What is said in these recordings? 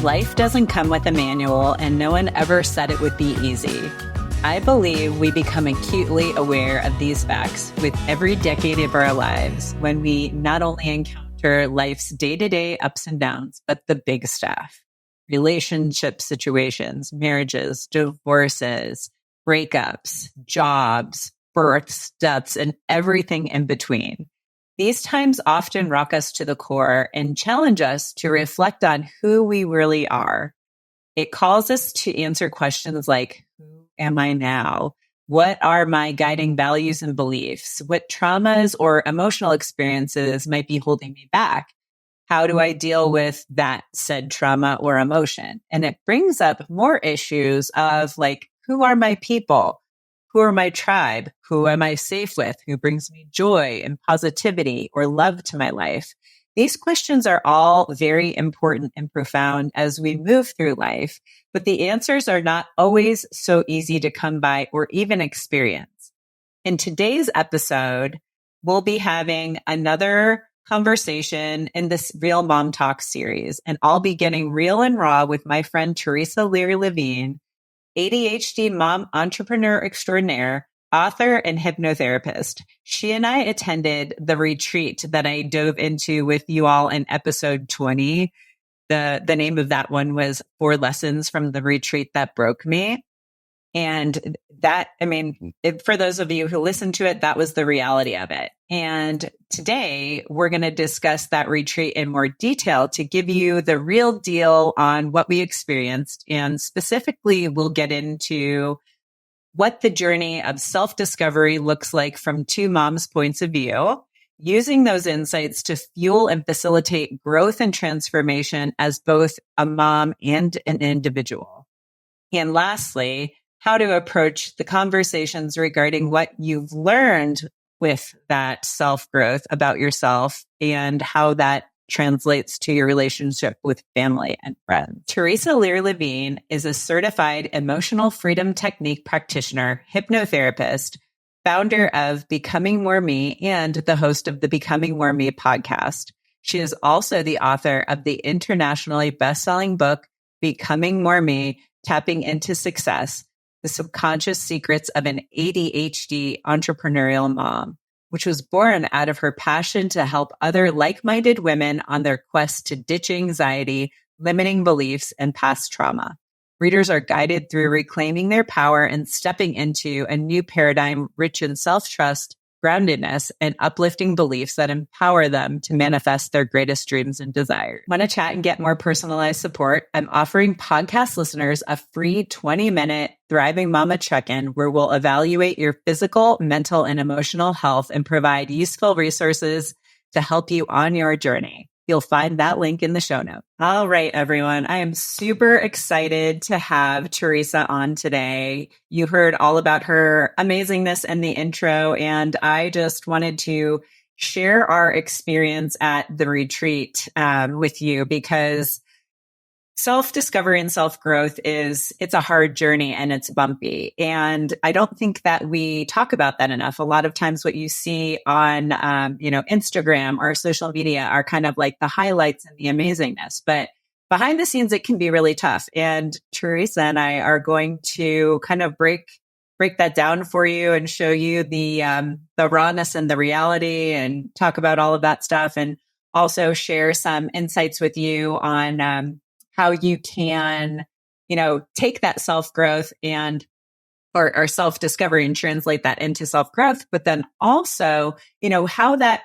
Life doesn't come with a manual, and no one ever said it would be easy. I believe we become acutely aware of these facts with every decade of our lives when we not only encounter life's day-to-day ups and downs, but the big stuff. Relationship situations, marriages, divorces, breakups, jobs, births, deaths, and everything in between. These times often rock us to the core and challenge us to reflect on who we really are. It calls us to answer questions like, who am I now? What are my guiding values and beliefs? What traumas or emotional experiences might be holding me back? How do I deal with that said trauma or emotion? And it brings up more issues of like, who are my people? Who are my tribe? Who am I safe with? Who brings me joy and positivity or love to my life? These questions are all very important and profound as we move through life, but the answers are not always so easy to come by or even experience. In today's episode, we'll be having another conversation in this Real Mom Talk series, and I'll be getting real and raw with my friend Theresa Lear Levine, ADHD mom entrepreneur extraordinaire, author, and hypnotherapist. She and I attended the retreat that I dove into with you all in episode 20. The name of that one was 4 Lessons from the Retreat That Broke Me. And that, for those of you who listened to it, that was the reality of it. And today we're going to discuss that retreat in more detail to give you the real deal on what we experienced. And specifically, we'll get into what the journey of self-discovery looks like from 2 moms' points of view, using those insights to fuel and facilitate growth and transformation as both a mom and an individual. And lastly, how to approach the conversations regarding what you've learned with that self-growth about yourself and how that translates to your relationship with family and friends. Theresa Lear Levine is a certified emotional freedom technique practitioner, hypnotherapist, founder of Becoming More Me, and the host of the Becoming More Me podcast. She is also the author of the internationally best-selling book, Becoming More Me, Tapping into Success, The Subconscious Secrets of an ADHD Entrepreneurial Mom, which was born out of her passion to help other like-minded women on their quest to ditch anxiety, limiting beliefs, and past trauma. Readers are guided through reclaiming their power and stepping into a new paradigm rich in self-trust, groundedness, and uplifting beliefs that empower them to manifest their greatest dreams and desires. Want to chat and get more personalized support? I'm offering podcast listeners a free 20-minute Thriving Mama check-in where we'll evaluate your physical, mental, and emotional health and provide useful resources to help you on your journey. You'll find that link in the show notes. All right, everyone. I am super excited to have Theresa on today. You heard all about her amazingness in the intro, and I just wanted to share our experience at the retreat with you because self-discovery and self-growth it's a hard journey and it's bumpy. And I don't think that we talk about that enough. A lot of times what you see on, Instagram or social media are kind of like the highlights and the amazingness, but behind the scenes, it can be really tough. And Theresa and I are going to kind of break that down for you and show you the rawness and the reality and talk about all of that stuff. And also share some insights with you on, how you can, take that self-growth or self-discovery and translate that into self-growth, but then also, how that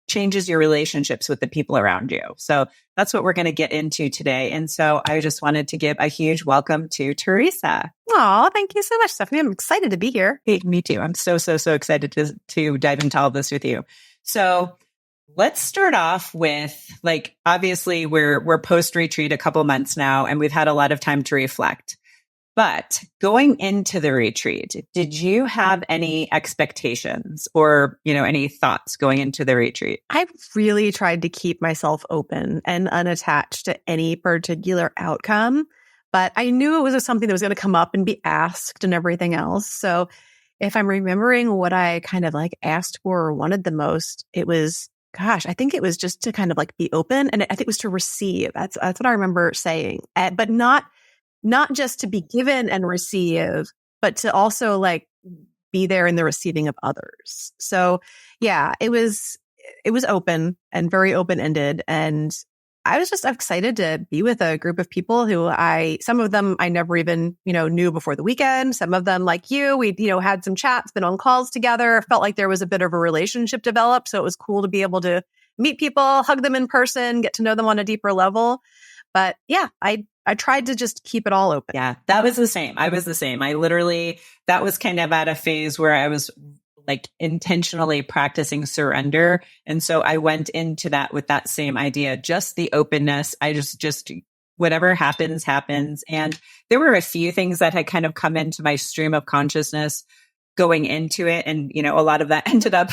changes your relationships with the people around you. So that's what we're going to get into today. And so I just wanted to give a huge welcome to Theresa. Oh, thank you so much, Stephanie. I'm excited to be here. Hey, me too. I'm so excited to dive into all this with you. So let's start off with obviously we're post-retreat a couple months now, and we've had a lot of time to reflect. But going into the retreat, did you have any expectations or, any thoughts going into the retreat? I really tried to keep myself open and unattached to any particular outcome, but I knew it was something that was going to come up and be asked and everything else. So if I'm remembering what I kind of asked for or wanted the most, it was gosh, I think it was just to kind of like be open, and I think it was to receive. That's what I remember saying, but not just to be given and receive, but to also like be there in the receiving of others. So yeah, it was open and very open-ended. And I was just excited to be with a group of people who some of them I never even, knew before the weekend. Some of them, like you, we, had some chats, been on calls together, felt like there was a bit of a relationship developed. So it was cool to be able to meet people, hug them in person, get to know them on a deeper level. But yeah, I tried to just keep it all open. Yeah, that was the same. I was the same. That was kind of at a phase where I was like intentionally practicing surrender. And so I went into that with that same idea, just the openness. I just whatever happens, happens. And there were a few things that had kind of come into my stream of consciousness going into it. And, a lot of that ended up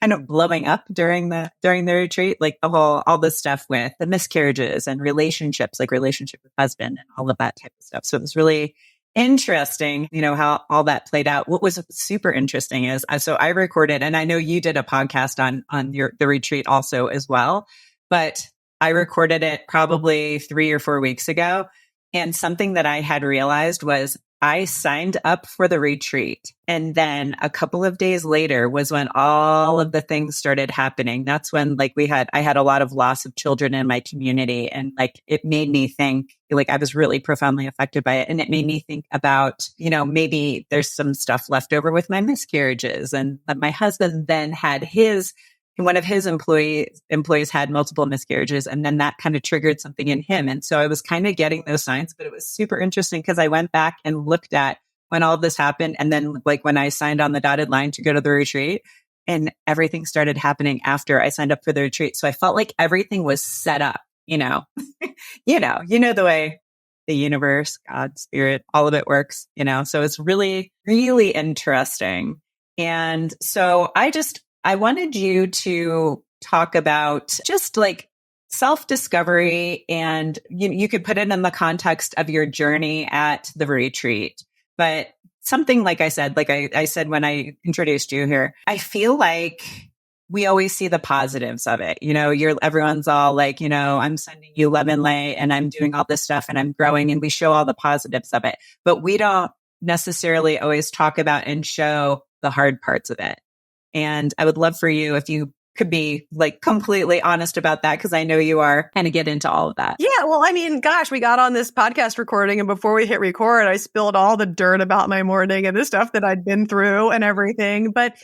kind of blowing up during the retreat, like all this stuff with the miscarriages and relationships, like relationship with husband and all of that type of stuff. So it was really interesting, how all that played out. What was super interesting is, so I recorded, and I know you did a podcast on the retreat also as well, but I recorded it probably 3 or 4 weeks ago. And something that I had realized was I signed up for the retreat. And then a couple of days later was when all of the things started happening. That's when I had a lot of loss of children in my community. And it made me think, I was really profoundly affected by it. And it made me think about, maybe there's some stuff left over with my miscarriages. And my husband then had one of his employees had multiple miscarriages, and then that kind of triggered something in him. And so I was kind of getting those signs, but it was super interesting because I went back and looked at when all of this happened. And then when I signed on the dotted line to go to the retreat, and everything started happening after I signed up for the retreat. So I felt like everything was set up, the way the universe, God, spirit, all of it works, so it's really, really interesting. And so I wanted you to talk about just self-discovery, and you could put it in the context of your journey at the retreat. But something I said when I introduced you here, I feel like we always see the positives of it. Everyone's all like, I'm sending you lemon lay and I'm doing all this stuff and I'm growing, and we show all the positives of it, but we don't necessarily always talk about and show the hard parts of it. And I would love for you if you could be completely honest about that, because I know you are, and to get into all of that. Yeah. Well, I mean, gosh, we got on this podcast recording, and before we hit record, I spilled all the dirt about my morning and the stuff that I'd been through and everything. But,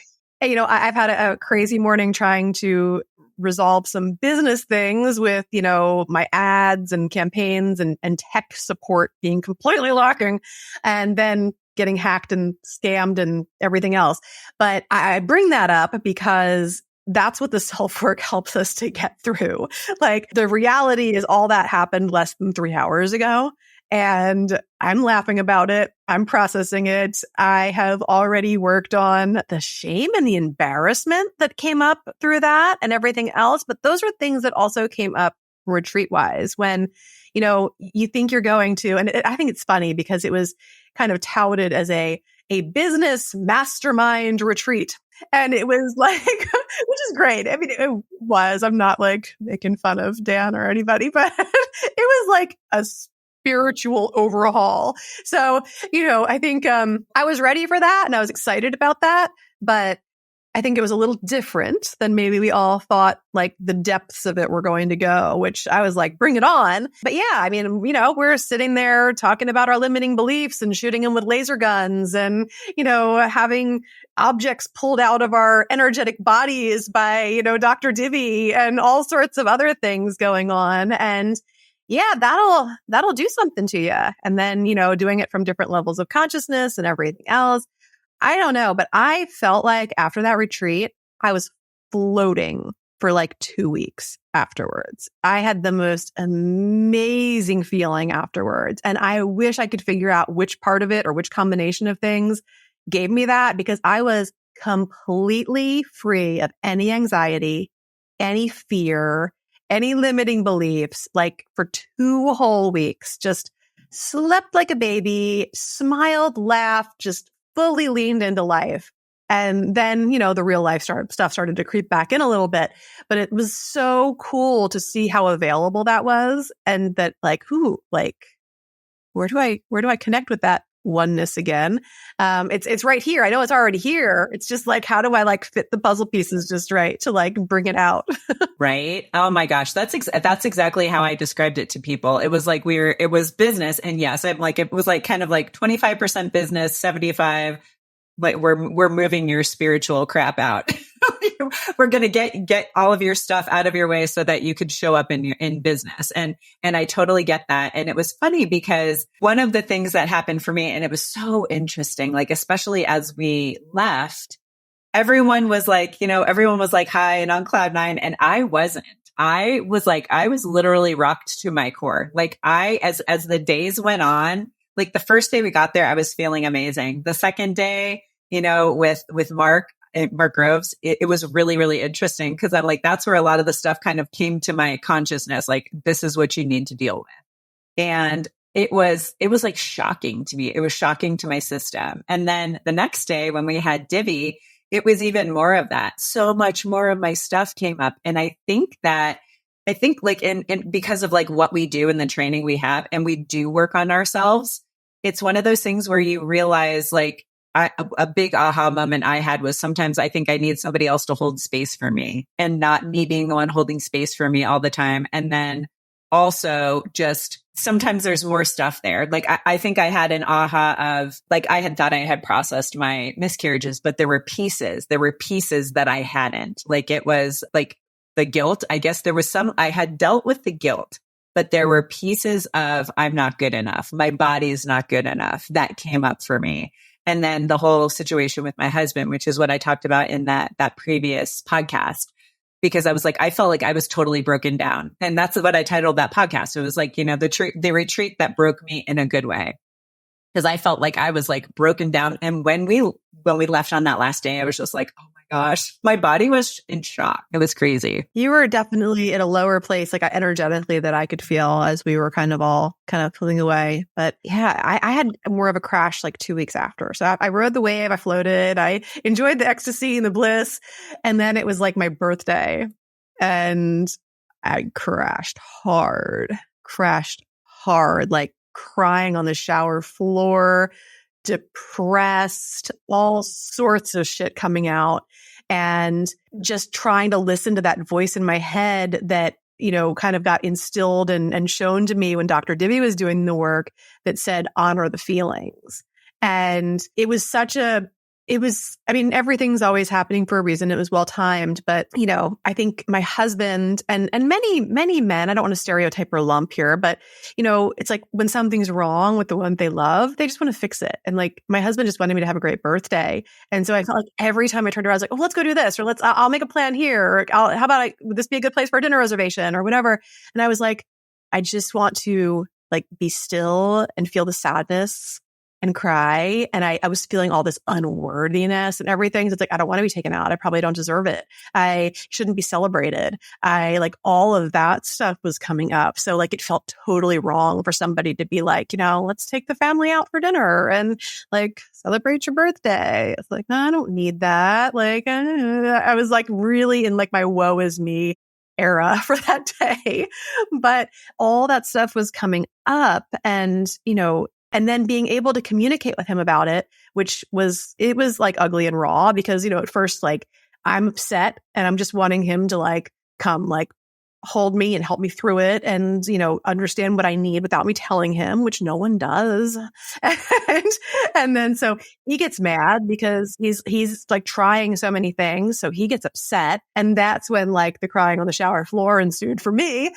I've had a crazy morning trying to resolve some business things with, my ads and campaigns and tech support being completely lacking, and then getting hacked and scammed and everything else. But I bring that up because that's what the self-work helps us to get through. The reality is all that happened less than 3 hours ago. And I'm laughing about it. I'm processing it. I have already worked on the shame and the embarrassment that came up through that and everything else. But those are things that also came up retreat-wise when, you think you're going to, and I think it's funny because it was kind of touted as a business mastermind retreat. And it was which is great. I mean, it was, I'm not making fun of Dan or anybody, but it was a spiritual overhaul. So, I think, I was ready for that and I was excited about that, but I think it was a little different than maybe we all thought the depths of it were going to go, which I was bring it on. But yeah, I mean, we're sitting there talking about our limiting beliefs and shooting them with laser guns and, having objects pulled out of our energetic bodies by, Dr. Divi and all sorts of other things going on. And yeah, that'll do something to you. And then, doing it from different levels of consciousness and everything else. I don't know, but I felt like after that retreat, I was floating for 2 weeks afterwards. I had the most amazing feeling afterwards. And I wish I could figure out which part of it or which combination of things gave me that, because I was completely free of any anxiety, any fear, any limiting beliefs, for 2 whole weeks, just slept like a baby, smiled, laughed, just fully leaned into life. And then, the real life stuff started to creep back in a little bit, but it was so cool to see how available that was. And that where do I connect with that oneness again? It's right here. I know it's already here. It's just like, how do I fit the puzzle pieces just right to bring it out? Right. Oh my gosh. That's exactly how I described it to people. It was it was business. And yes, it was kind of 25% business, 75, we're moving your spiritual crap out. We're going to get all of your stuff out of your way so that you could show up in business. And I totally get that. And it was funny because one of the things that happened for me, and it was so interesting, especially as we left, everyone was high and on cloud nine. And I wasn't. I was literally rocked to my core. As the days went on, the first day we got there, I was feeling amazing. The second day, with Mark Groves, it was really, really interesting because I'm that's where a lot of the stuff kind of came to my consciousness. This is what you need to deal with. And it was shocking to me. It was shocking to my system. And then the next day when we had Divvy, it was even more of that. So much more of my stuff came up. And I think because of what we do in the training we have, and we do work on ourselves, it's one of those things where you realize a big aha moment I had was sometimes I think I need somebody else to hold space for me and not me being the one holding space for me all the time. And then also just sometimes there's more stuff there. I think I had an aha of I had thought I had processed my miscarriages, but there were pieces that I hadn't. It was the guilt. I guess there was I had dealt with the guilt, but there were pieces of I'm not good enough. My body's not good enough. That came up for me. And then the whole situation with my husband, which is what I talked about in that previous podcast, because I was I felt I was totally broken down. And that's what I titled that podcast. It was the retreat that broke me in a good way. Because I felt I was broken down. And when we left on that last day, I was just oh my gosh, my body was in shock. It was crazy. You were definitely at a lower place, energetically, that I could feel as we were all pulling away. But yeah, I had more of a crash 2 weeks after. So I rode the wave, I floated, I enjoyed the ecstasy and the bliss. And then it was my birthday and I crashed hard, crying on the shower floor, depressed, all sorts of shit coming out, and just trying to listen to that voice in my head that, kind of got instilled and shown to me when Dr. Divvy was doing the work that said, honor the feelings. And it was everything's always happening for a reason. It was well timed, but I think my husband and many, many men, I don't want to stereotype or lump here, but it's when something's wrong with the one they love, they just want to fix it. And my husband just wanted me to have a great birthday. And so I felt every time I turned around, I was oh, let's go do this, or I'll make a plan here. Or how about would this be a good place for a dinner reservation or whatever? And I was I just want to be still and feel the sadness and cry. And I was feeling all this unworthiness and everything. So it's I don't want to be taken out. I probably don't deserve it. I shouldn't be celebrated. All of that stuff was coming up. So it felt totally wrong for somebody to be let's take the family out for dinner and celebrate your birthday. It's no, I don't need that. I was really in my woe is me era for that day. But all that stuff was coming up, and and then being able to communicate with him about it, it was ugly and raw because, at first, I'm upset and I'm just wanting him to come hold me and help me through it and, understand what I need without me telling him, which no one does. And then so he gets mad because he's trying so many things. So he gets upset. And that's when the crying on the shower floor ensued for me.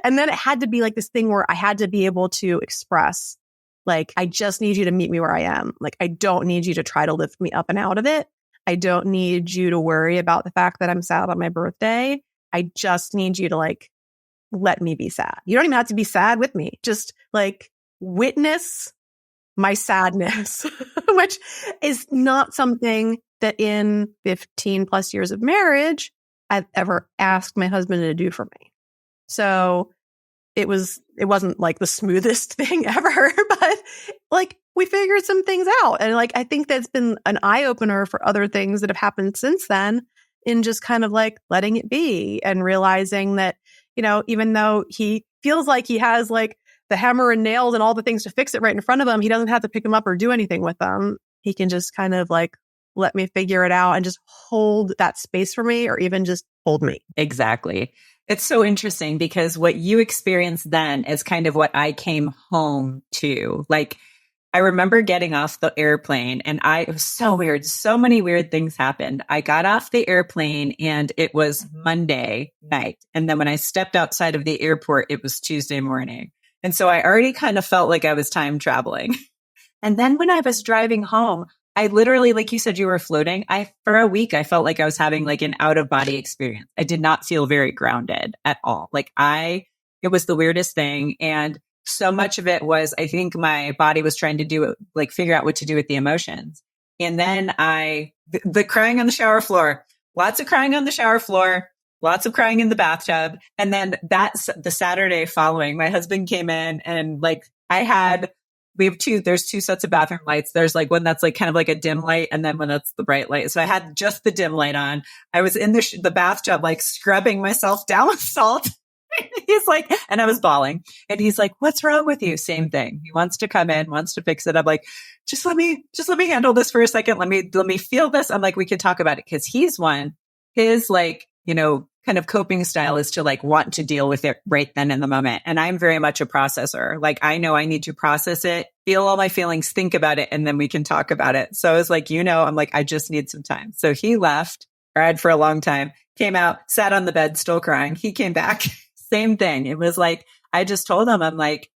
And then it had to be this thing where I had to be able to express, I just need you to meet me where I am. I don't need you to try to lift me up and out of it. I don't need you to worry about the fact that I'm sad on my birthday. I just need you to let me be sad. You don't even have to be sad with me. Just witness my sadness, which is not something that in 15 plus years of marriage, I've ever asked my husband to do for me. So it wasn't the smoothest thing ever, but we figured some things out. And like, I think that's been an eye opener for other things that have happened since then, in just kind of like letting it be and realizing that, even though he feels like he has like the hammer and nails and all the things to fix it right in front of him, he doesn't have to pick them up or do anything with them. He can just kind of like let me figure it out and just hold that space for me, or even just hold me. Exactly. It's so interesting because what you experienced then is kind of what I came home to. Like, I remember getting off the airplane and it was so weird. So many weird things happened. I got off the airplane and it was Monday night. And then when I stepped outside of the airport, it was Tuesday morning. And so I already kind of felt like I was time traveling. And then when I was driving home, I literally, like you said, you were floating. For a week, I felt like I was having like an out of body experience. I did not feel very grounded at all. It was the weirdest thing. And so much of it was, I think my body was trying to figure out what to do with the emotions. And then the crying on the shower floor, lots of crying on the shower floor, lots of crying in the bathtub. And then that's the Saturday following, my husband came in and there's two sets of bathroom lights. There's like one that's like kind of like a dim light and then one that's the bright light. So I had just the dim light on. I was in the bathtub, like scrubbing myself down with salt. He's like, and I was bawling and he's like, what's wrong with you? Same thing. He wants to come in, wants to fix it. I'm like, just let me handle this for a second. Let me feel this. I'm like, we could talk about it. Cause his like, kind of coping style is to like want to deal with it right then in the moment. And I'm very much a processor. Like, I know I need to process it, feel all my feelings, think about it, and then we can talk about it. So I was like, I'm like, I just need some time. So he left, cried for a long time, came out, sat on the bed, still crying. He came back. Same thing. It was like, I just told him, I'm like,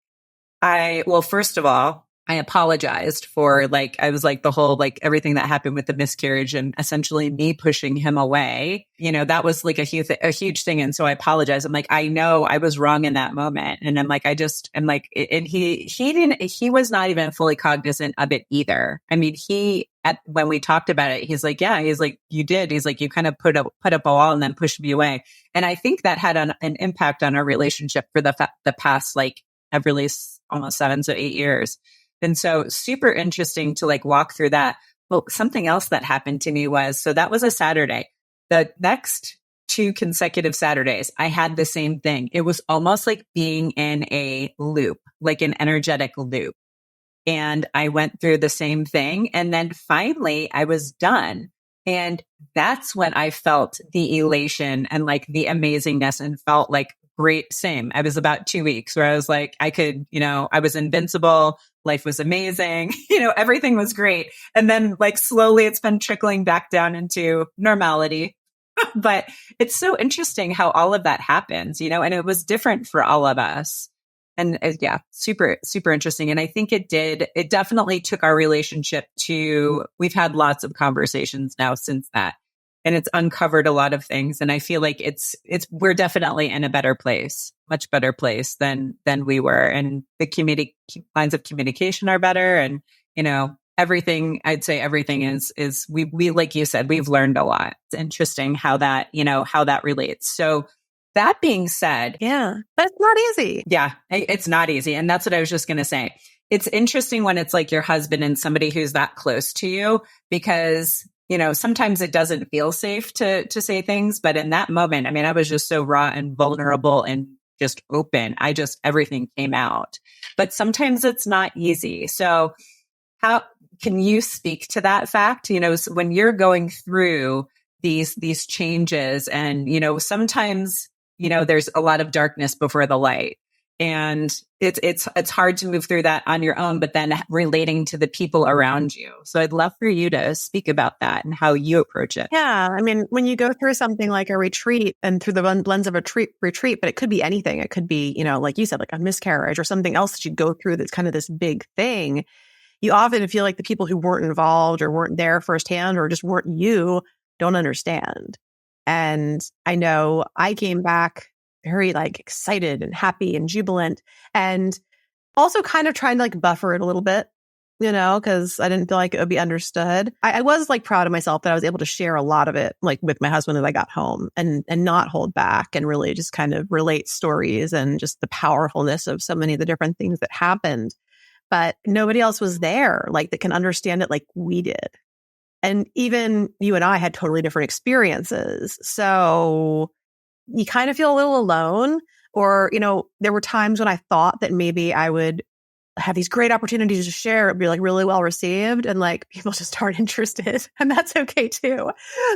first of all, I apologized for I was like the whole, like everything that happened with the miscarriage and essentially me pushing him away, that was like a huge thing. And so I apologize. I'm like, I know I was wrong in that moment. And I'm like, and he was not even fully cognizant of it either. I mean, when we talked about it, he's like, yeah, he's like, you did. He's like, you kind of put up a wall and then pushed me away. And I think that had an impact on our relationship for the past, I've released almost 7 to 8 years. And so super interesting to like walk through that. Well, something else that happened to me so that was a Saturday. The next 2 consecutive Saturdays, I had the same thing. It was almost like being in a loop, like an energetic loop. And I went through the same thing. And then finally I was done. And that's when I felt the elation and like the amazingness and felt like great. Same. I was about 2 weeks where I was like, I was invincible. Life was amazing. Everything was great. And then like slowly it's been trickling back down into normality. But it's so interesting how all of that happens, and it was different for all of us. And yeah, super, super interesting. And I think it definitely took our relationship we've had lots of conversations now since that. And it's uncovered a lot of things. And I feel like we're definitely in a better place, much better place than we were. And the lines of communication are better. And, everything, I'd say everything is we, like you said, we've learned a lot. It's interesting how that relates. So that being said. Yeah, that's not easy. Yeah, it's not easy. And that's what I was just going to say. It's interesting when it's like your husband and somebody who's that close to you, because sometimes it doesn't feel safe to say things, but in that moment, I mean, I was just so raw and vulnerable and just open. Everything came out, but sometimes it's not easy. So how can you speak to that fact? When you're going through these changes and, sometimes, there's a lot of darkness before the light. And it's hard to move through that on your own, but then relating to the people around you. So I'd love for you to speak about that and how you approach it. Yeah. I mean, when you go through something like a retreat and through the lens of a retreat, but it could be anything. It could be, like you said, like a miscarriage or something else that you go through that's kind of this big thing. You often feel like the people who weren't involved or weren't there firsthand or just weren't you don't understand. And I know I came back very like excited and happy and jubilant, and also kind of trying to like buffer it a little bit, because I didn't feel like it would be understood. I was like proud of myself that I was able to share a lot of it like with my husband as I got home and not hold back and really just kind of relate stories and just the powerfulness of so many of the different things that happened. but nobody else was there, like that can understand it like we did. And even you and I had totally different experiences. So you kind of feel a little alone. Or, there were times when I thought that maybe I would have these great opportunities to share, it'd be like really well received, and like people just aren't interested. And that's okay too.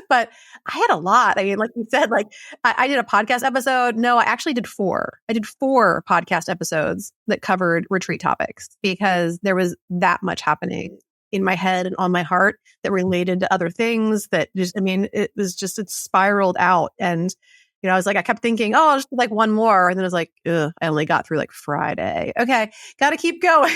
But I had a lot. I mean, like you said, like I did a podcast episode. No, I actually did 4. I did 4 podcast episodes that covered retreat topics because there was that much happening in my head and on my heart that related to other things that just, it spiraled out. And I was like, I kept thinking, oh, I'll just do like one more. And then I was like, ugh, I only got through like Friday. Okay. Got to keep going.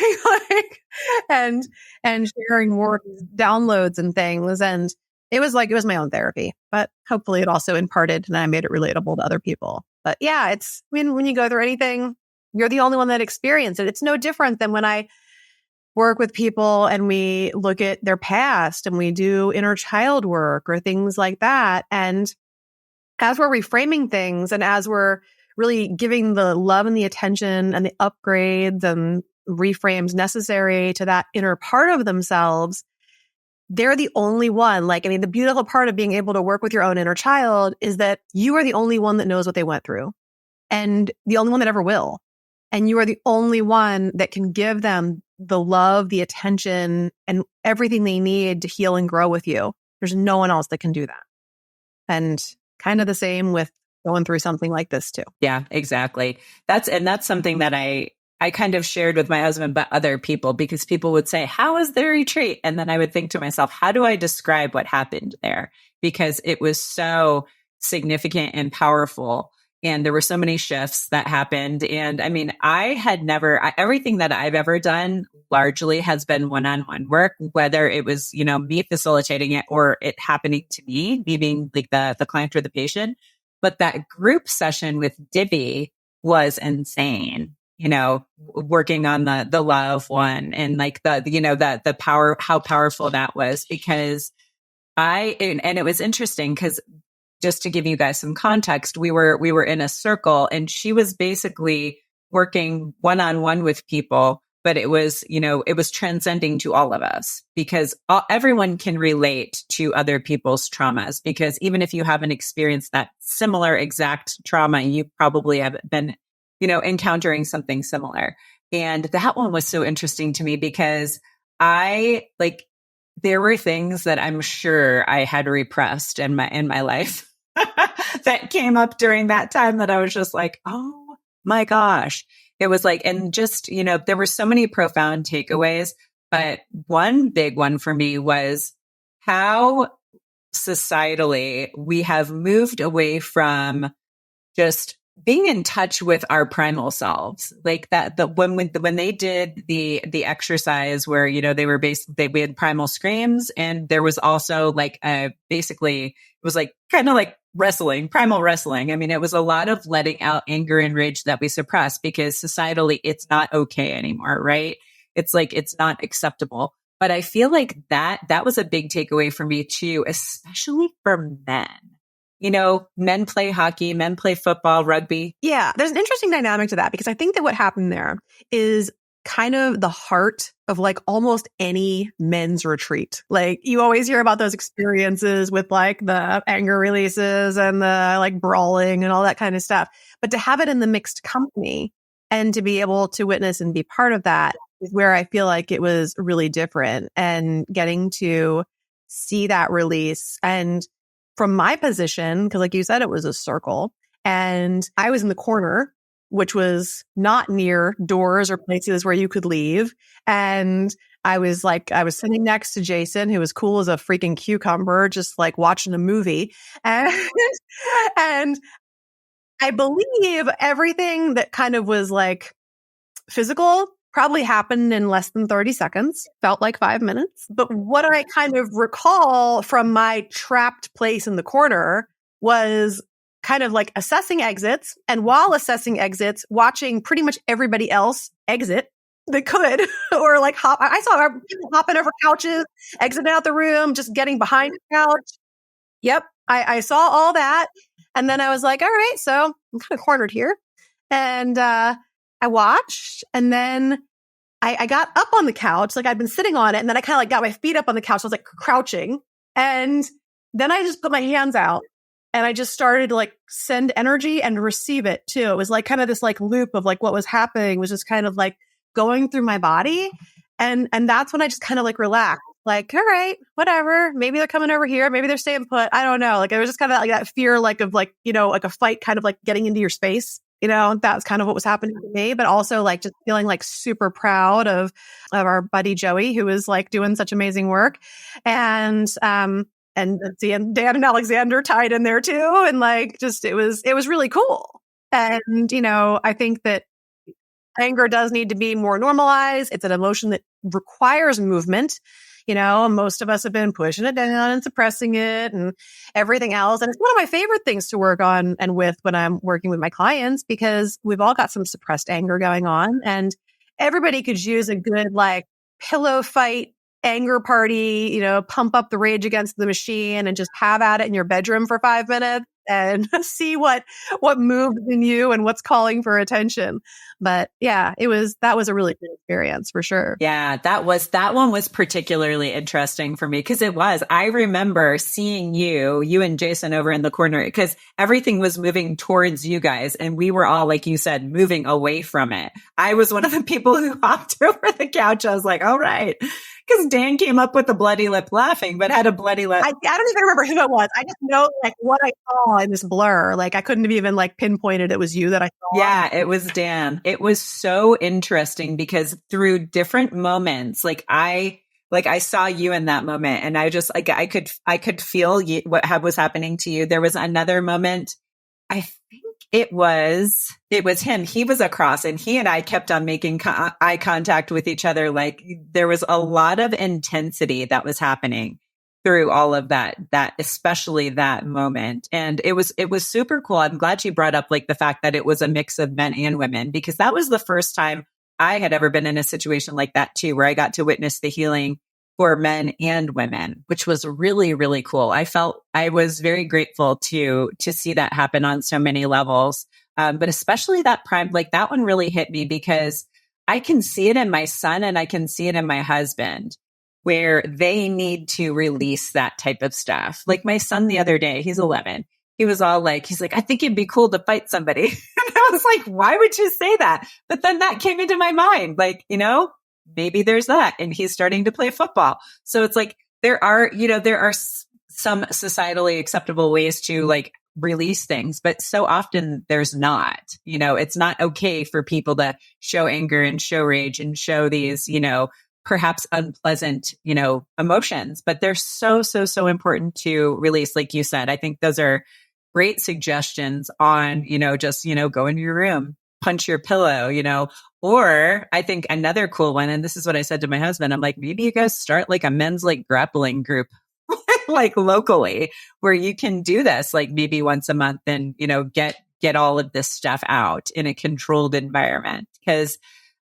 and sharing more downloads and things. And it was my own therapy, but hopefully it also imparted and I made it relatable to other people. But yeah, when you go through anything, you're the only one that experienced it. It's no different than when I work with people and we look at their past and we do inner child work or things like that. And as we're reframing things and as we're really giving the love and the attention and the upgrades and reframes necessary to that inner part of themselves, they're the only one. The beautiful part of being able to work with your own inner child is that you are the only one that knows what they went through and the only one that ever will. And you are the only one that can give them the love, the attention, and everything they need to heal and grow with you. There's no one else that can do that. And kind of the same with going through something like this too. Yeah, exactly. That's something that I kind of shared with my husband, but other people, because people would say, how was the retreat? And then I would think to myself, how do I describe what happened there? Because it was so significant and powerful. And there were so many shifts that happened. And I mean, everything that I've ever done largely has been one-on-one work, whether it was, me facilitating it or it happening to me being like the client or the patient. But that group session with Divi was insane, working on the love one and like the power, how powerful that was, because and it was interesting because just to give you guys some context, we were in a circle and she was basically working one-on-one with people, but it was transcending to all of us because everyone can relate to other people's traumas, because even if you haven't experienced that similar exact trauma, you probably have been, encountering something similar. And that one was so interesting to me because there were things that I'm sure I had repressed in my life that came up during that time that I was just like, oh my gosh. It was like, and just, there were so many profound takeaways, but one big one for me was how societally we have moved away from just being in touch with our primal selves. Like when they did the exercise where, we had primal screams, and there was also basically it was like kind of like wrestling, primal wrestling. I mean, it was a lot of letting out anger and rage that we suppress because societally it's not okay anymore, right? It's like, it's not acceptable. But I feel like that was a big takeaway for me too, especially for men. Men play hockey, men play football, rugby. Yeah, there's an interesting dynamic to that because I think that what happened there is kind of the heart of like almost any men's retreat. Like you always hear about those experiences with like the anger releases and the like brawling and all that kind of stuff. But to have it in the mixed company and to be able to witness and be part of that is where I feel like it was really different, and getting to see that release. And from my position, because like you said, it was a circle and I was in the corner, which was not near doors or places where you could leave. And I was sitting next to Jason, who was cool as a freaking cucumber, just like watching a movie. And I believe everything that kind of was like physical probably happened in less than 30 seconds, felt like 5 minutes. But what I kind of recall from my trapped place in the corner was kind of like assessing exits. And while assessing exits, watching pretty much everybody else exit that could, or like I saw people hopping over couches, exiting out the room, just getting behind the couch. Yep. I saw all that. And then I was like, all right, so I'm kind of cornered here. And I watched, and then I got up on the couch, like I'd been sitting on it, and then I kind of like got my feet up on the couch. So I was like crouching. And then I just put my hands out and I just started to like send energy and receive it too. It was like kind of this like loop of like what was happening was just kind of like going through my body. And that's when I just kind of like relaxed. Like, all right, whatever. Maybe they're coming over here. Maybe they're staying put. I don't know. Like it was just kind of like that fear, like of like, like a fight kind of like getting into your space. That's kind of what was happening to me, but also like just feeling like super proud of our buddy Joey, who was like doing such amazing work. And Dan and Alexander tied in there too. And like, just, it was really cool. And, I think that anger does need to be more normalized. It's an emotion that requires movement. Most of us have been pushing it down and suppressing it and everything else. And it's one of my favorite things to work on and with when I'm working with my clients, because we've all got some suppressed anger going on, and everybody could use a good like pillow fight anger party, pump up the rage against the machine and just have at it in your bedroom for 5 minutes and see what moves in you and what's calling for attention. But yeah, that was a really good experience for sure. Yeah, that one was particularly interesting for me because I remember seeing you and Jason over in the corner because everything was moving towards you guys and we were all, like you said, moving away from it. I was one of the people who hopped over the couch. I was like, all right. Because Dan came up with a bloody lip laughing, but had a bloody lip. I don't even remember who it was. I just know like what I saw in this blur. Like I couldn't have even like pinpointed it was you that I saw. Yeah, it was Dan. It was so interesting because through different moments, I saw you in that moment, and I just like I could feel what was happening to you. There was another moment. I think it was him. He was across and he and I kept on making eye contact with each other. Like there was a lot of intensity that was happening through all of that, especially that moment. And it was super cool. I'm glad you brought up like the fact that it was a mix of men and women, because that was the first time I had ever been in a situation like that too, where I got to witness the healing for men and women, which was really, really cool. I was very grateful to see that happen on so many levels. But especially that that one really hit me because I can see it in my son and I can see it in my husband where they need to release that type of stuff. Like my son the other day, he's 11. He was all like, I think it'd be cool to fight somebody. And I was like, why would you say that? But then that came into my mind, like, maybe there's that. And he's starting to play football. So it's like, there are some societally acceptable ways to like release things, but so often there's not, it's not okay for people to show anger and show rage and show these, perhaps unpleasant, emotions, but they're so, so, so important to release. Like you said, I think those are great suggestions on, just, go into your room, punch your pillow, or I think another cool one. And this is what I said to my husband. I'm like, maybe you guys start like a men's like grappling group, like locally where you can do this like maybe once a month and, get all of this stuff out in a controlled environment. Because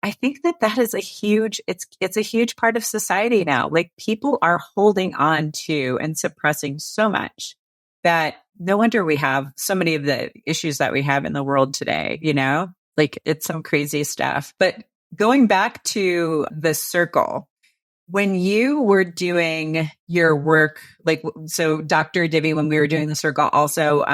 I think that is it's a huge part of society now. Like people are holding on to and suppressing so much that no wonder we have so many of the issues that we have in the world today, like it's some crazy stuff. But going back to the circle, when you were doing your work, so Dr. Divi, when we were doing the circle also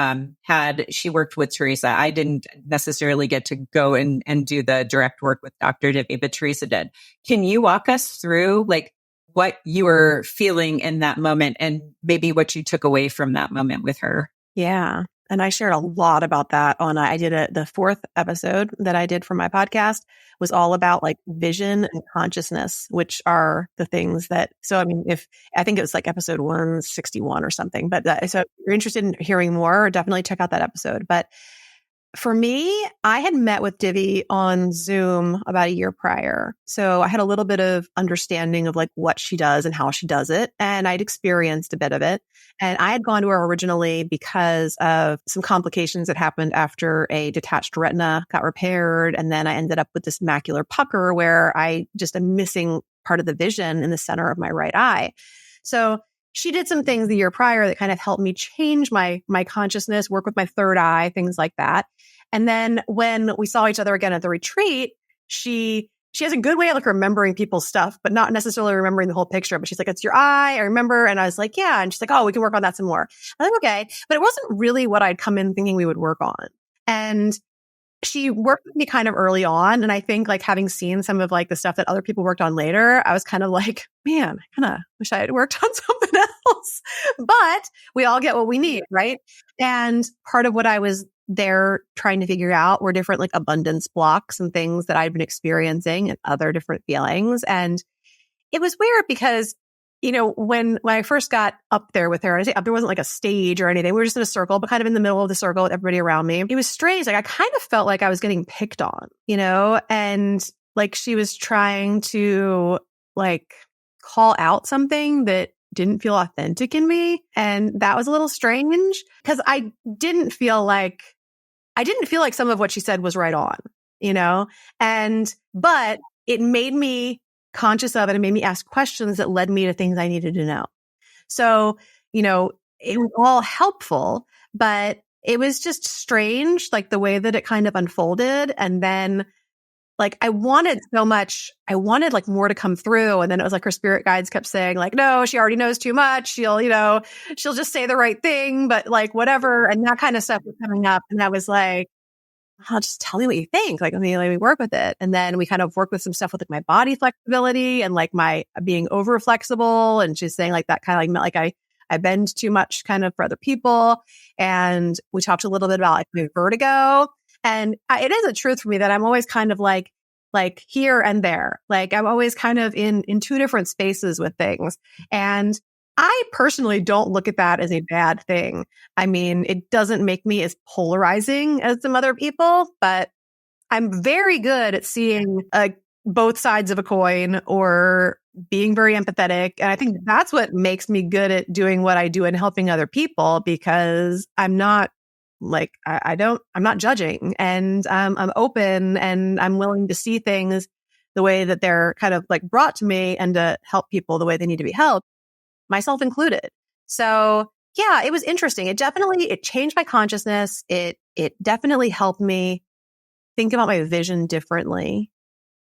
she worked with Theresa. I didn't necessarily get to go and do the direct work with Dr. Divi, but Theresa did. Can you walk us through like what you were feeling in that moment and maybe what you took away from that moment with her? Yeah. And I shared a lot about that on, I did the 4th episode that I did for my podcast was all about like vision and consciousness, which are the things that, so, I mean, I think it was like episode 161 or something, but so if you're interested in hearing more, definitely check out that episode. But for me, I had met with Divi on Zoom about a year prior. So I had a little bit of understanding of like what she does and how she does it. And I'd experienced a bit of it. And I had gone to her originally because of some complications that happened after a detached retina got repaired. And then I ended up with this macular pucker where I just am missing part of the vision in the center of my right eye. So she did some things the year prior that kind of helped me change my consciousness, work with my third eye, things like that. And then when we saw each other again at the retreat, she she has a good way of like remembering people's stuff, but not necessarily remembering the whole picture. But she's like, it's your eye. I remember. And I was like, yeah. And she's like, oh, we can work on that some more. I'm like, okay. But it wasn't really what I'd come in thinking we would work on. And she worked with me kind of early on. And I think like having seen some of like the stuff that other people worked on later, I was kind of like, man, I kind of wish I had worked on something else. But we all get what we need, right? And part of what I was there trying to figure out were different like abundance blocks and things that I'd been experiencing and other different feelings. And it was weird because, when I first got up there with her, I say up there wasn't like a stage or anything. We were just in a circle, but kind of in the middle of the circle with everybody around me. It was strange. Like I kind of felt like I was getting picked on, and like she was trying to like call out something that didn't feel authentic in me. And that was a little strange because I didn't feel like some of what she said was right on, but it made me conscious of it and made me ask questions that led me to things I needed to know. So, it was all helpful, but it was just strange, like the way that it kind of unfolded. And then like I wanted like more to come through. And then it was like her spirit guides kept saying like, no, she already knows too much. She'll just say the right thing, but like whatever. And that kind of stuff was coming up. And I was like, I'll just tell me what you think. Like, let me work with it. And then we kind of worked with some stuff with like my body flexibility and like my being over flexible. And she's saying like that kind of like meant like I bend too much kind of for other people. And we talked a little bit about like my vertigo. And it is a truth for me that I'm always kind of like here and there. Like I'm always kind of in two different spaces with things. And I personally don't look at that as a bad thing. I mean, it doesn't make me as polarizing as some other people, but I'm very good at seeing both sides of a coin or being very empathetic. And I think that's what makes me good at doing what I do and helping other people because I'm not like, I'm not judging and I'm open and I'm willing to see things the way that they're kind of like brought to me and to help people the way they need to be helped, myself included. So yeah, it was interesting. It changed my consciousness. It definitely helped me think about my vision differently.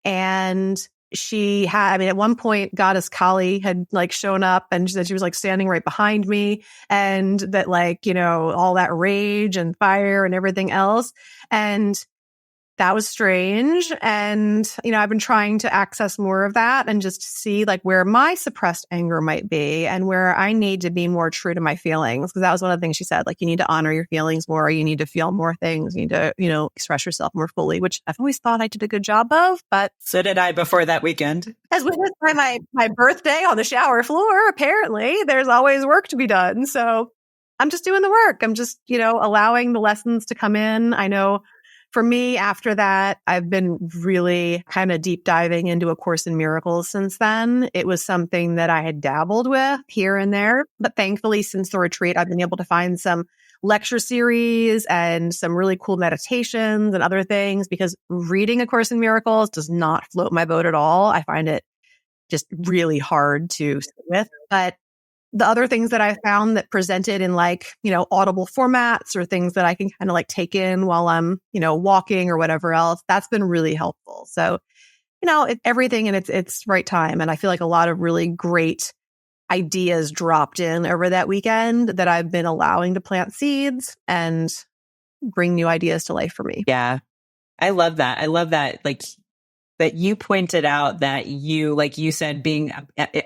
And at one point, Goddess Kali had like shown up and she said she was like standing right behind me and that like, all that rage and fire and everything else. And that was strange. And, I've been trying to access more of that and just see like where my suppressed anger might be and where I need to be more true to my feelings. Because that was one of the things she said, like, you need to honor your feelings more. You need to feel more things. You need to, express yourself more fully, which I've always thought I did a good job of. But so did I before that weekend. As witnessed by my birthday on the shower floor, apparently there's always work to be done. So I'm just doing the work. I'm just, allowing the lessons to come in. I know for me, after that, I've been really kind of deep diving into A Course in Miracles since then. It was something that I had dabbled with here and there. But thankfully, since the retreat, I've been able to find some lecture series and some really cool meditations and other things because reading A Course in Miracles does not float my boat at all. I find it just really hard to sit with. But the other things that I found that presented in like, audible formats or things that I can kind of like take in while I'm, walking or whatever else, that's been really helpful. So, everything in its right time. And I feel like a lot of really great ideas dropped in over that weekend that I've been allowing to plant seeds and bring new ideas to life for me. Yeah. I love that. Like that you pointed out that you, like you said, being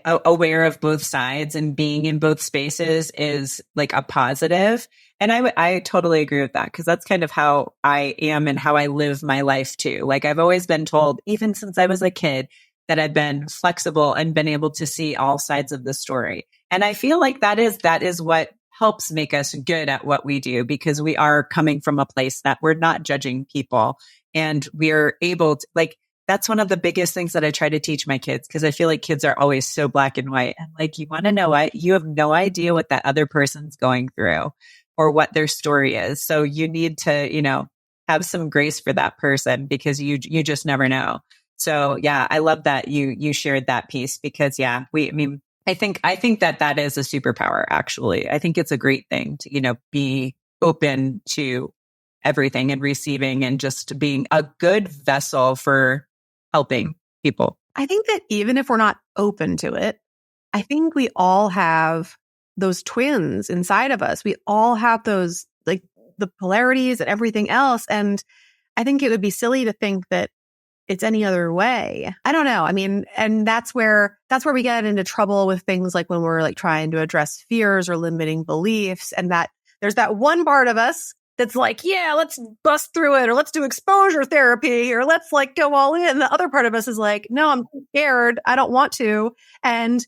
aware of both sides and being in both spaces is like a positive. And I totally agree with that because that's kind of how I am and how I live my life too. Like I've always been told, even since I was a kid, that I've been flexible and been able to see all sides of the story. And I feel like that is what helps make us good at what we do because we are coming from a place that we're not judging people and we're able to like, that's one of the biggest things that I try to teach my kids because I feel like kids are always so black and white. And like, you want to know what? You have no idea what that other person's going through or what their story is. So you need to, have some grace for that person because you just never know. So yeah, I love that you shared that piece because I think that is a superpower, actually. I think it's a great thing to, be open to everything and receiving and just being a good vessel for helping people? I think that even if we're not open to it, I think we all have those twins inside of us. We all have those, like the polarities and everything else. And I think it would be silly to think that it's any other way. I don't know. I mean, and that's where we get into trouble with things like when we're like trying to address fears or limiting beliefs, and that there's that one part of us that's like, yeah, let's bust through it, or let's do exposure therapy, or let's like go all in. The other part of us is like, no, I'm scared. I don't want to. And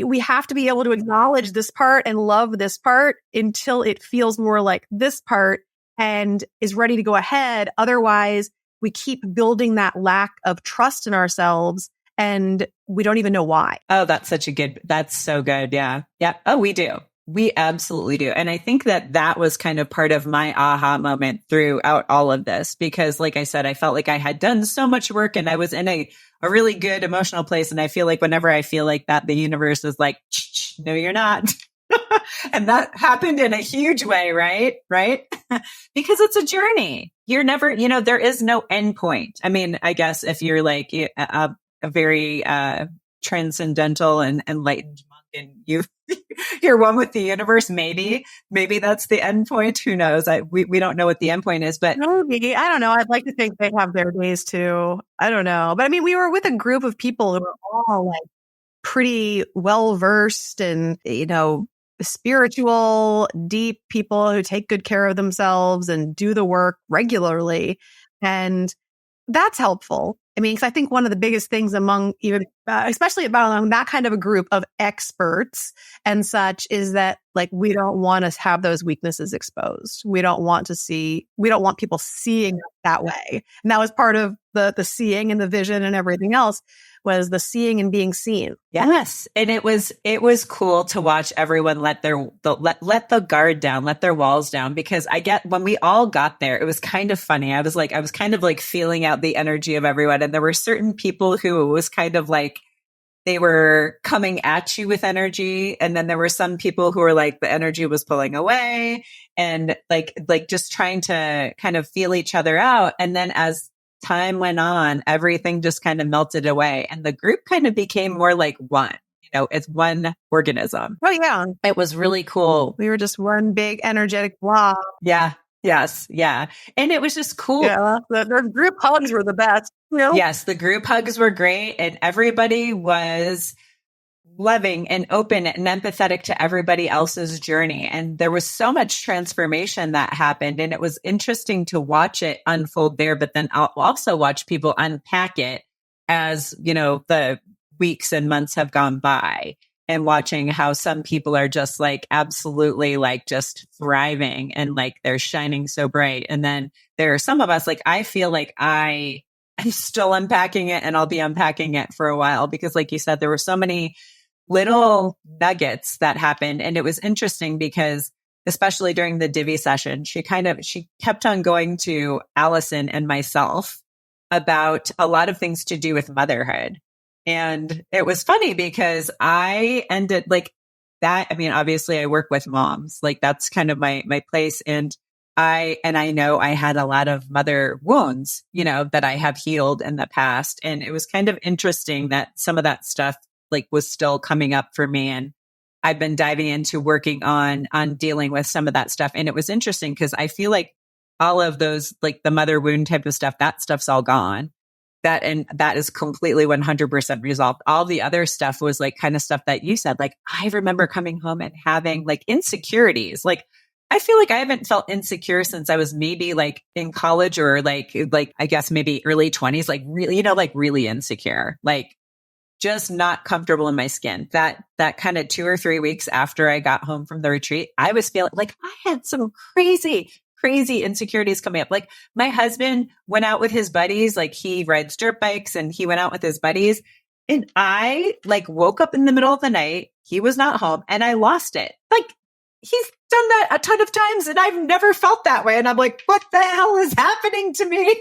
we have to be able to acknowledge this part and love this part until it feels more like this part and is ready to go ahead. Otherwise, we keep building that lack of trust in ourselves and we don't even know why. Oh, that's so good. Yeah. Yeah. Oh, we do. We absolutely do. And I think that was kind of part of my aha moment throughout all of this, because like I said, I felt like I had done so much work and I was in a really good emotional place. And I feel like whenever I feel like that, the universe is like, no, you're not. And that happened in a huge way, right? Right. Because it's a journey. You're never, there is no end point. I mean, I guess if you're like a very transcendental and enlightened monk and you're one with the universe, maybe that's the end point. Who knows? We don't know what the end point is, but maybe, I don't know. I'd like to think they have their days too. I don't know. But I mean, we were with a group of people who were all like pretty well versed and, spiritual, deep people who take good care of themselves and do the work regularly. And that's helpful. I mean, because I think one of the biggest things among even, especially among that kind of a group of experts and such, is that like, we don't want to have those weaknesses exposed. We don't want people seeing it that way. And that was part of the seeing and the vision and everything else, was the seeing and being seen. Yes. And it was cool to watch everyone let the guard down, let their walls down, because when we all got there, it was kind of funny. I was kind of like feeling out the energy of everyone. And there were certain people who it was kind of like, they were coming at you with energy. And then there were some people who were like, the energy was pulling away and like just trying to kind of feel each other out. And then as time went on, everything just kind of melted away and the group kind of became more like one. It's one organism. Oh, yeah. It was really cool. We were just one big energetic blob. Yeah. Yes. Yeah. And it was just cool. Yeah. The group hugs were the best. Yes. The group hugs were great. And everybody was loving and open and empathetic to everybody else's journey. And there was so much transformation that happened. And it was interesting to watch it unfold there, but then I'll also watch people unpack it as, the weeks and months have gone by, and watching how some people are just like absolutely like just thriving and like they're shining so bright. And then there are some of us, like, I feel like I'm still unpacking it and I'll be unpacking it for a while, because like you said, there were so many little nuggets that happened. And it was interesting because especially during the Divi session, she kept on going to Allison and myself about a lot of things to do with motherhood. And it was funny because I ended like that. I mean, obviously I work with moms, like that's kind of my place. And I know I had a lot of mother wounds, that I have healed in the past. And it was kind of interesting that some of that stuff like was still coming up for me. And I've been diving into working on dealing with some of that stuff. And it was interesting because I feel like all of those, like the mother wound type of stuff, that stuff's all gone. That is completely 100% resolved. All the other stuff was like kind of stuff that you said. Like, I remember coming home and having like insecurities. Like, I feel like I haven't felt insecure since I was maybe like in college or like I guess maybe early 20s, like really, like really insecure, like just not comfortable in my skin. That kind of 2 or 3 weeks after I got home from the retreat, I was feeling like I had some crazy insecurities coming up. Like my husband went out with his buddies, like he rides dirt bikes and he went out with his buddies. And I like woke up in the middle of the night. He was not home and I lost it. Like he's done that a ton of times and I've never felt that way. And I'm like, what the hell is happening to me?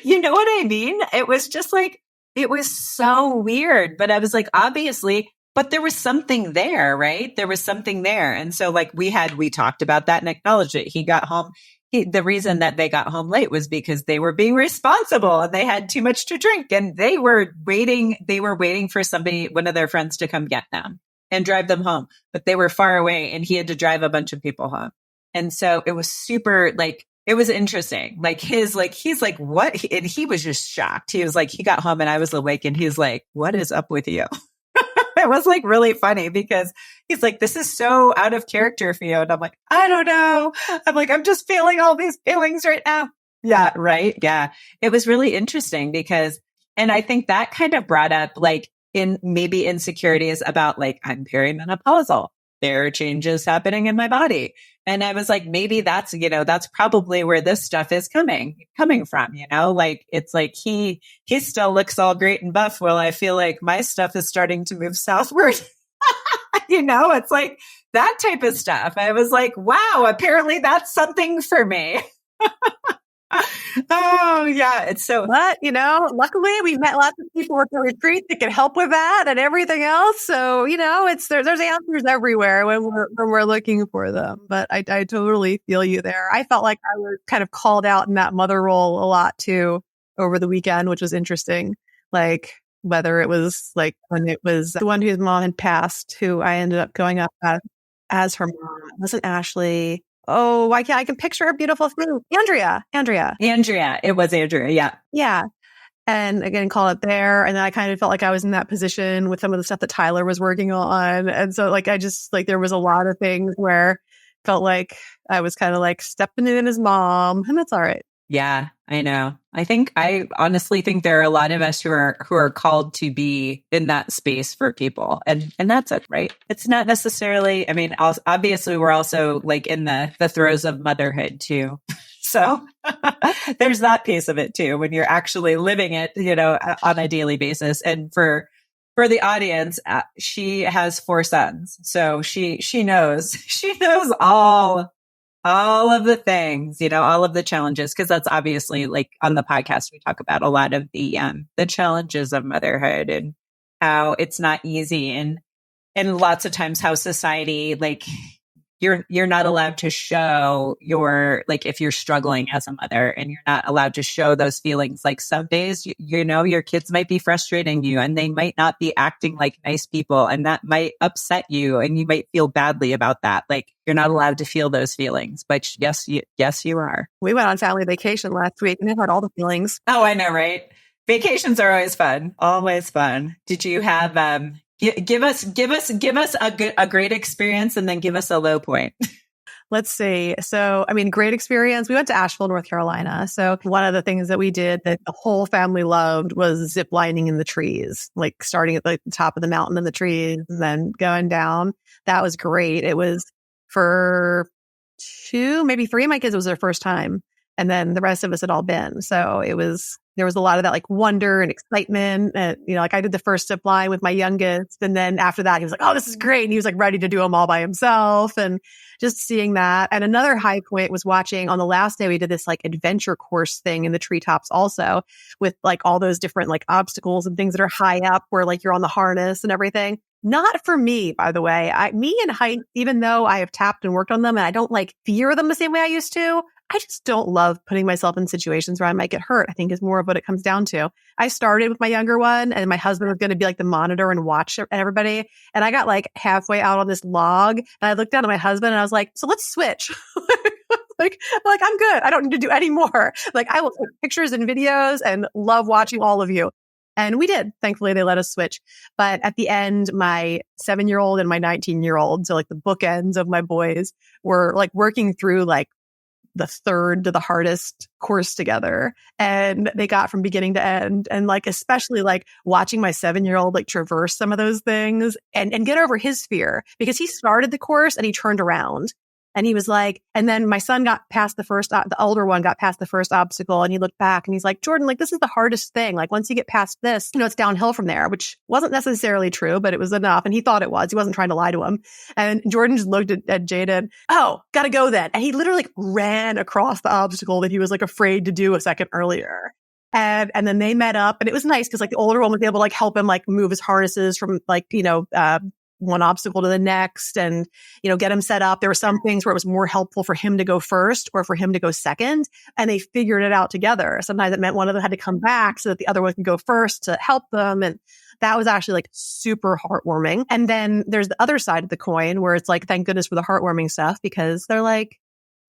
You know what I mean? It was just like, it was so weird, but I was like, obviously, but there was something there, right? There was something there. And so like we talked about that and acknowledged it. He got home. the reason that they got home late was because they were being responsible and they had too much to drink and they were waiting for somebody, one of their friends, to come get them and drive them home, but they were far away and he had to drive a bunch of people home. And so it was super, like, it was interesting. Like he's like, what? And he was just shocked. He was like, he got home and I was awake and he's like, what is up with you? It was like really funny because he's like, this is so out of character for you. And I'm like, I don't know. I'm like, I'm just feeling all these feelings right now. Yeah. Right. Yeah. It was really interesting because, and I think that kind of brought up like in maybe insecurities about like, I'm perimenopausal. There are changes happening in my body. And I was like, maybe that's, that's probably where this stuff is coming from, like, it's like he still looks all great and buff. Well, I feel like my stuff is starting to move southward. It's like that type of stuff. I was like, wow, apparently that's something for me. Oh yeah. It's so, but luckily we met lots of people at the retreat that can help with that and everything else. So, there's answers everywhere when we're looking for them, but I totally feel you there. I felt like I was kind of called out in that mother role a lot too over the weekend, which was interesting. Like whether it was like when it was the one whose mom had passed, who I ended up going up as her mom. It wasn't Ashley. Oh, I can picture her beautiful face. Andrea. It was Andrea. Yeah. Yeah. And again, call it there. And then I kind of felt like I was in that position with some of the stuff that Tyler was working on. And so like, I just like, there was a lot of things where I felt like I was kind of like stepping in as mom, and that's all right. Yeah, I know. I honestly think there are a lot of us who are called to be in that space for people. And that's it, right? It's not necessarily, I mean, obviously we're also like in the throes of motherhood too. So there's that piece of it too, when you're actually living it, on a daily basis. And for the audience, she has 4 sons. So she knows all of the things, all of the challenges, because that's obviously like on the podcast, we talk about a lot of the challenges of motherhood and how it's not easy. And lots of times how society, like you're not allowed to show like if you're struggling as a mother and you're not allowed to show those feelings. Like some days, your kids might be frustrating you and they might not be acting like nice people. And that might upset you and you might feel badly about that. Like you're not allowed to feel those feelings, but yes, you are. We went on family vacation last week and it had all the feelings. Oh, I know, right? Vacations are always fun. Always fun. Did you have, give us a great experience and then give us a low point. Let's see. So, I mean, great experience. We went to Asheville, North Carolina. So one of the things that we did that the whole family loved was zip lining in the trees, like starting at like the top of the mountain in the trees and then going down. That was great. It was for 2, maybe 3 of my kids, it was their first time. And then the rest of us had all been. So there was a lot of that like wonder and excitement. And, like I did the first zip line with my youngest. And then after that, he was like, oh, this is great. And he was like ready to do them all by himself and just seeing that. And another high point was watching on the last day, we did this like adventure course thing in the treetops also with like all those different like obstacles and things that are high up where like you're on the harness and everything. Not for me, by the way. Me and heights, even though I have tapped and worked on them and I don't like fear them the same way I used to, I just don't love putting myself in situations where I might get hurt, I think is more of what it comes down to. I started with my younger one and my husband was going to be like the monitor and watch everybody. And I got like halfway out on this log and I looked down at my husband and I was like, so let's switch. like I'm good. I don't need to do any more. Like I will take pictures and videos and love watching all of you. And we did. Thankfully, they let us switch. But at the end, my 7-year-old and my 19-year-old, so like the bookends of my boys, were like working through like the third to the hardest course together. And they got from beginning to end. And like, especially like watching my 7-year-old like traverse some of those things and get over his fear because he started the course and he turned around. And he was like, and then my son got past the older one got past the first obstacle and he looked back and he's like, Jordan, like, this is the hardest thing. Like, once you get past this, it's downhill from there, which wasn't necessarily true, but it was enough. And he thought it was. He wasn't trying to lie to him. And Jordan just looked at Jada, oh, gotta go then. And he literally like, ran across the obstacle that he was like afraid to do a second earlier. And then they met up and it was nice because like the older one was able to like help him like move his harnesses from like, one obstacle to the next and, get him set up. There were some things where it was more helpful for him to go first or for him to go second, and they figured it out together. Sometimes it meant one of them had to come back so that the other one could go first to help them. And that was actually like super heartwarming. And then there's the other side of the coin where it's like, thank goodness for the heartwarming stuff, because they're like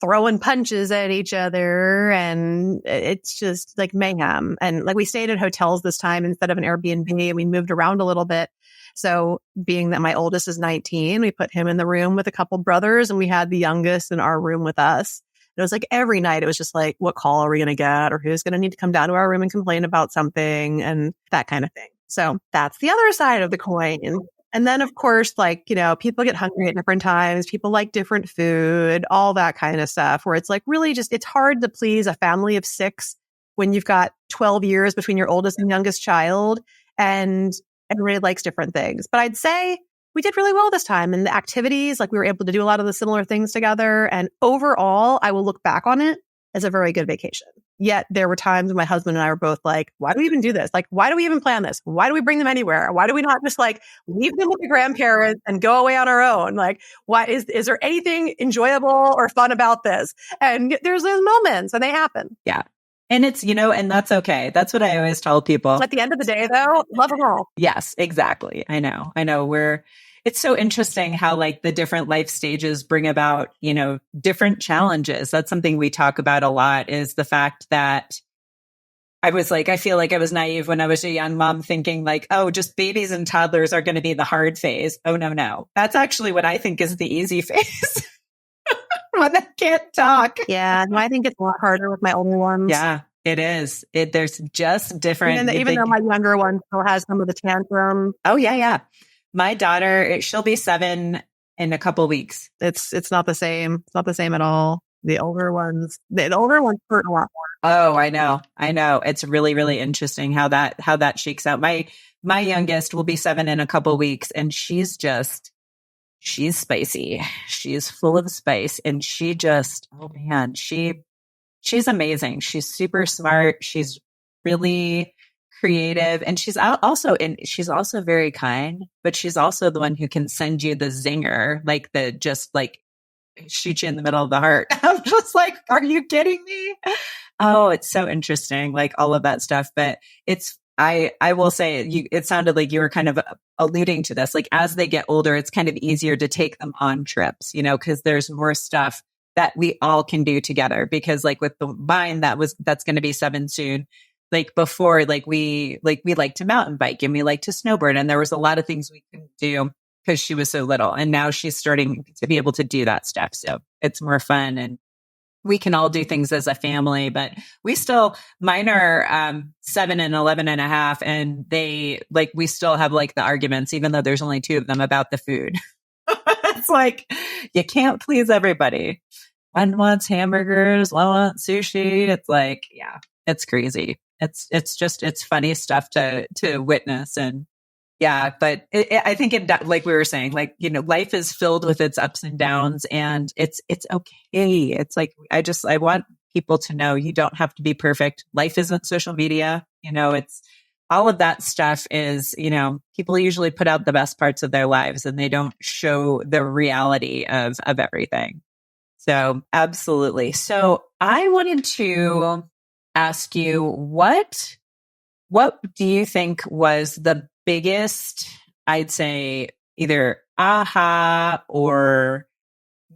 throwing punches at each other and it's just like mayhem. And like we stayed in hotels this time instead of an Airbnb, and we moved around a little bit. So being that my oldest is 19, we put him in the room with a couple brothers and we had the youngest in our room with us. It was like every night it was just like, what call are we going to get, or who's going to need to come down to our room and complain about something and that kind of thing. So that's the other side of the coin. And then, of course, like, people get hungry at different times. People like different food, all that kind of stuff, where it's like really just, it's hard to please a family of 6 when you've got 12 years between your oldest and youngest child, and everybody likes different things. But I'd say we did really well this time. And the activities, like we were able to do a lot of the similar things together. And overall, I will look back on it as a very good vacation. Yet there were times when my husband and I were both like, why do we even do this? Like, why do we even plan this? Why do we bring them anywhere? Why do we not just like leave them with the grandparents and go away on our own? Like, why is there anything enjoyable or fun about this? And there's those moments and they happen. Yeah. And it's, and that's okay. That's what I always tell people. At the end of the day, though, love them all. Yes, exactly. I know. It's so interesting how like the different life stages bring about, different challenges. That's something we talk about a lot, is the fact that I feel like I was naive when I was a young mom thinking like, oh, just babies and toddlers are going to be the hard phase. Oh, no. That's actually what I think is the easy phase. When they can't talk. Yeah. No, I think it's a lot harder with my older ones. Yeah, it is. There's just different. Even though my younger one still has some of the tantrum. Oh, yeah. My daughter, she'll be 7 in a couple weeks. It's not the same. It's not the same at all. The older ones hurt a lot more. Oh, I know. It's really, really interesting how that shakes out. My youngest will be 7 in a couple weeks, and she's spicy. She's full of spice, and she's amazing. She's super smart. She's really creative, and she's also very kind, but she's also the one who can send you the zinger, like shoot you in the middle of the heart. I'm just like, are you kidding me? Oh, it's so interesting, like all of that stuff. But I will say it sounded like you were kind of alluding to this, like as they get older, it's kind of easier to take them on trips, because there's more stuff that we all can do together. Because like with mine, that's going to be 7 soon. Like before, we like to mountain bike and we like to snowboard. And there was a lot of things we couldn't do because she was so little. And now she's starting to be able to do that stuff. So it's more fun, and we can all do things as a family, but mine are 7 and 11 and a half. And we still have like the arguments, even though there's only 2 of them, about the food. It's like, you can't please everybody. One wants hamburgers, one wants sushi. It's like, yeah, it's crazy. It's funny stuff to witness. And yeah, but I think like we were saying, life is filled with its ups and downs, and it's okay. It's like, I want people to know you don't have to be perfect. Life isn't social media. It's all of that stuff is, people usually put out the best parts of their lives and they don't show the reality of everything. So absolutely. So I wanted to ask you, what do you think was the biggest, I'd say, either aha or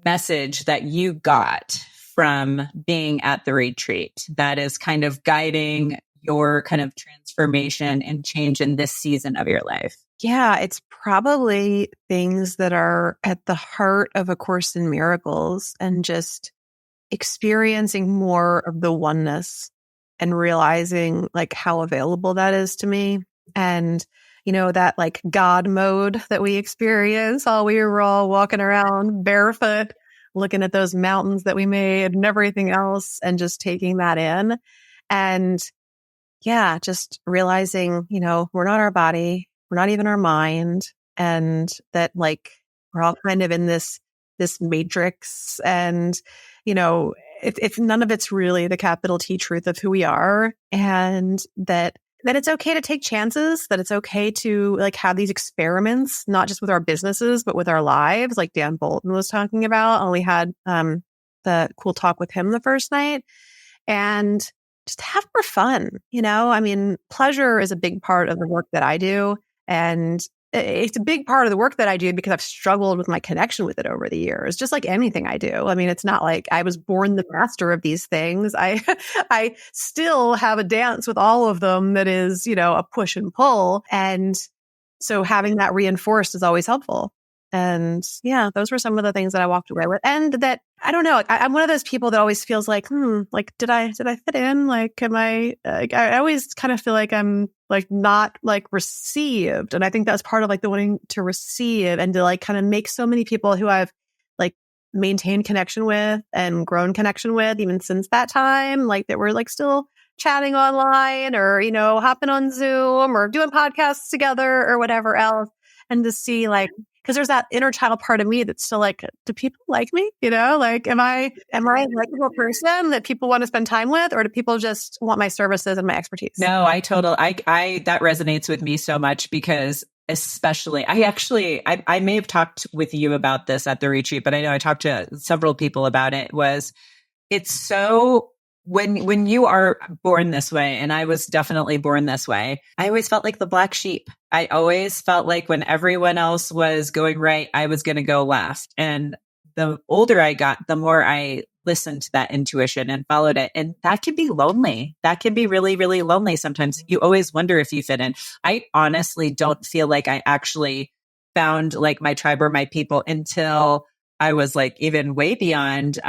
message that you got from being at the retreat that is kind of guiding your kind of transformation and change in this season of your life? Yeah, it's probably things that are at the heart of A Course in Miracles, and just experiencing more of the oneness and realizing like how available that is to me. And, that like God mode that we experience while we were all walking around barefoot, looking at those mountains that we made and everything else, and just taking that in. And yeah, just realizing, we're not our body, we're not even our mind, and that like we're all kind of in this matrix, and it's none of it's really the capital T truth of who we are, and that that it's okay to take chances, that it's okay to like have these experiments, not just with our businesses, but with our lives. Like Dan Bolton was talking about. I only had the cool talk with him the first night, and just have more fun. I mean, pleasure is a big part of the work that I do. And it's a big part of the work that I do because I've struggled with my connection with it over the years, just like anything I do. I mean, it's not like I was born the master of these things. I still have a dance with all of them that is, a push and pull. And so having that reinforced is always helpful. And yeah, those were some of the things that I walked away with. And that, I don't know, I'm one of those people that always feels like, like, did I fit in? Like, am I always kind of feel like I'm like not like received. And I think that's part of like the wanting to receive and to like kind of make so many people who I've like maintained connection with and grown connection with even since that time, like that we're like still chatting online or, hopping on Zoom or doing podcasts together or whatever else. And to see like, because there's that inner child part of me that's still like, do people like me? Like, am I a likable person that people want to spend time with, or do people just want my services and my expertise? No, I that resonates with me so much because especially, I may have talked with you about this at the retreat, but I know I talked to several people about it. It's so when you are born this way, and I was definitely born this way, I always felt like the black sheep. I always felt like when everyone else was going right, I was going to go left. And the older I got, the more I listened to that intuition and followed it. And that can be lonely. That can be really, really lonely sometimes. You always wonder if you fit in. I honestly don't feel like I actually found like my tribe or my people until I was like even way beyond